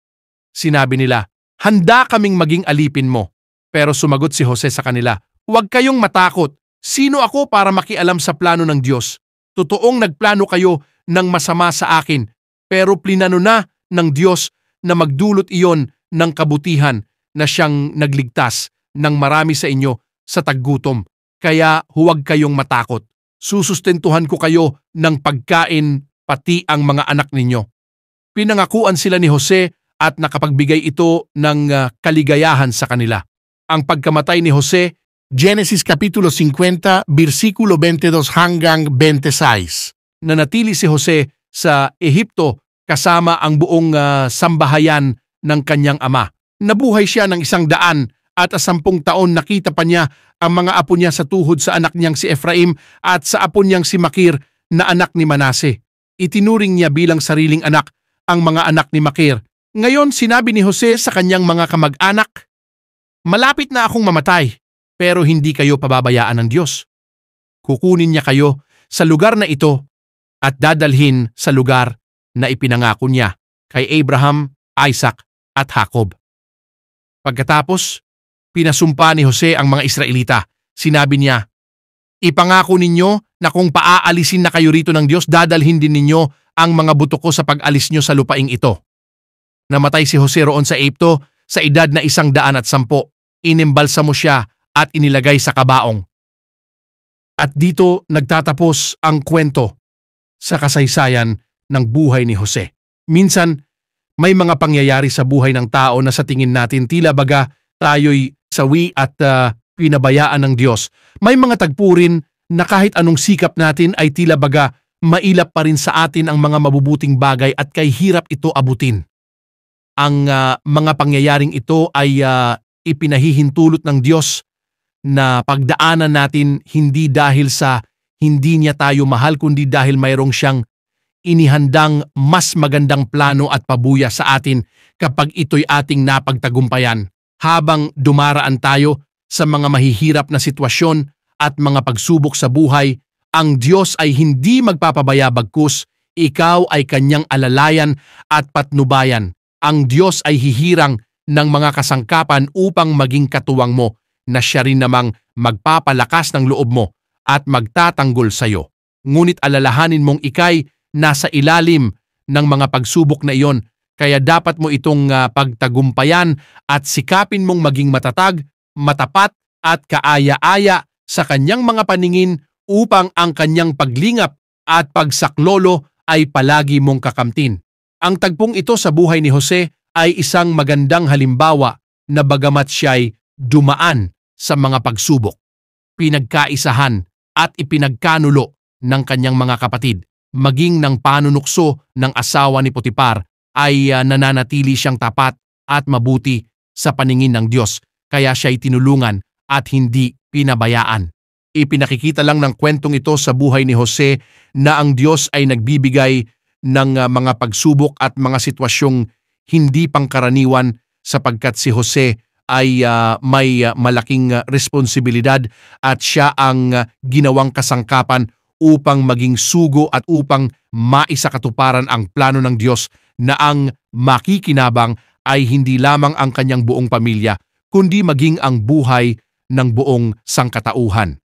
sinabi nila, handa kaming maging alipin mo. Pero sumagot si Jose sa kanila, huwag kayong matakot. Sino ako para makialam sa plano ng Diyos? Totoong nagplano kayo ng masama sa akin, pero plinano na ng Diyos na magdulot iyon ng kabutihan na siyang nagligtas ng marami sa inyo sa taggutom. Kaya huwag kayong matakot. Susustentuhan ko kayo ng pagkain pati ang mga anak ninyo. Pinangakuan sila ni Jose at nakapagbigay ito ng kaligayahan sa kanila. Ang pagkamatay ni Jose, Genesis Kapitulo 50, versikulo 22 hanggang 26. Nanatili si Jose sa Ehipto kasama ang buong sambahayan ng kanyang ama. Nabuhay siya ng 100 at 10 taon. Nakita pa niya ang mga apo niya sa tuhod sa anak niyang si Ephraim at sa apo niyang si Makir na anak ni Manase. Itinuring niya bilang sariling anak ang mga anak ni Makir. Ngayon sinabi ni Jose sa kanyang mga kamag-anak, malapit na akong mamatay, pero hindi kayo pababayaan ng Diyos. Kukunin niya kayo sa lugar na ito at dadalhin sa lugar na ipinangako niya kay Abraham, Isaac at Jacob. Pagkatapos, pinasumpa ni Jose ang mga Israelita. Sinabi niya, ipangako ninyo na kung paaalisin na kayo rito ng Diyos, dadalhin din ninyo ang mga buto ko sa pag-alis nyo sa lupaing ito. Namatay si Jose roon sa Ehipto sa edad na 110. Inimbalsa mo siya at inilagay sa kabaong. At dito nagtatapos ang kwento sa kasaysayan ng buhay ni Jose. Minsan, may mga pangyayari sa buhay ng tao na sa tingin natin tila baga tayo'y sawi at pinabayaan ng Diyos. May mga tagpo rin na kahit anong sikap natin ay tila baga mailap pa rin sa atin ang mga mabubuting bagay at kay hirap ito abutin. Ang mga pangyayaring ito ay ipinahihintulot ng Diyos na pagdaanan natin hindi dahil sa hindi niya tayo mahal kundi dahil mayroong siyang inihandang mas magandang plano at pabuya sa atin kapag ito'y ating napagtagumpayan. Habang dumaraan tayo sa mga mahihirap na sitwasyon at mga pagsubok sa buhay, ang Diyos ay hindi magpapabaya bagkus ikaw ay kanyang alalayan at patnubayan. Ang Diyos ay hihirang ng mga kasangkapan upang maging katuwang mo na siya rin namang magpapalakas ng loob mo at magtatanggol sa iyo. Ngunit alalahanin mong ikay nasa ilalim ng mga pagsubok na iyon, kaya dapat mo itong pagtagumpayan at sikapin mong maging matatag, matapat at kaaya-aya sa kanyang mga paningin upang ang kanyang paglingap at pagsaklolo ay palagi mong kakamtin. Ang tagpong ito sa buhay ni Jose ay isang magandang halimbawa na bagamat siya'y dumaan sa mga pagsubok, pinagkaisahan at ipinagkanulo ng kanyang mga kapatid, maging ng panunukso ng asawa ni Potipar ay nananatili siyang tapat at mabuti sa paningin ng Diyos, kaya siya'y tinulungan at hindi pinabayaan. Ipinakikita lang ng kwentong ito sa buhay ni Jose na ang Diyos ay nagbibigay ng mga pagsubok at mga sitwasyong hindi pangkaraniwan sapagkat si Jose ay may malaking responsibilidad at siya ang ginawang kasangkapan upang maging sugo at upang maisakatuparan ang plano ng Diyos na ang makikinabang ay hindi lamang ang kanyang buong pamilya, kundi maging ang buhay ng buong sangkatauhan.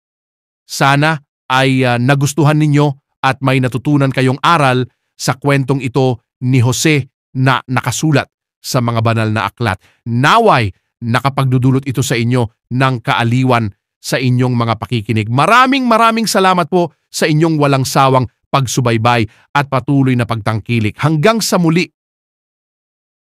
Sana ay nagustuhan ninyo at may natutunan kayong aral sa kwentong ito ni Jose na nakasulat sa mga banal na aklat. Naway nakapagdudulot ito sa inyo ng kaaliwan sa inyong mga pakikinig. Maraming salamat po sa inyong walang sawang pagsubaybay at patuloy na pagtangkilik. Hanggang sa muli,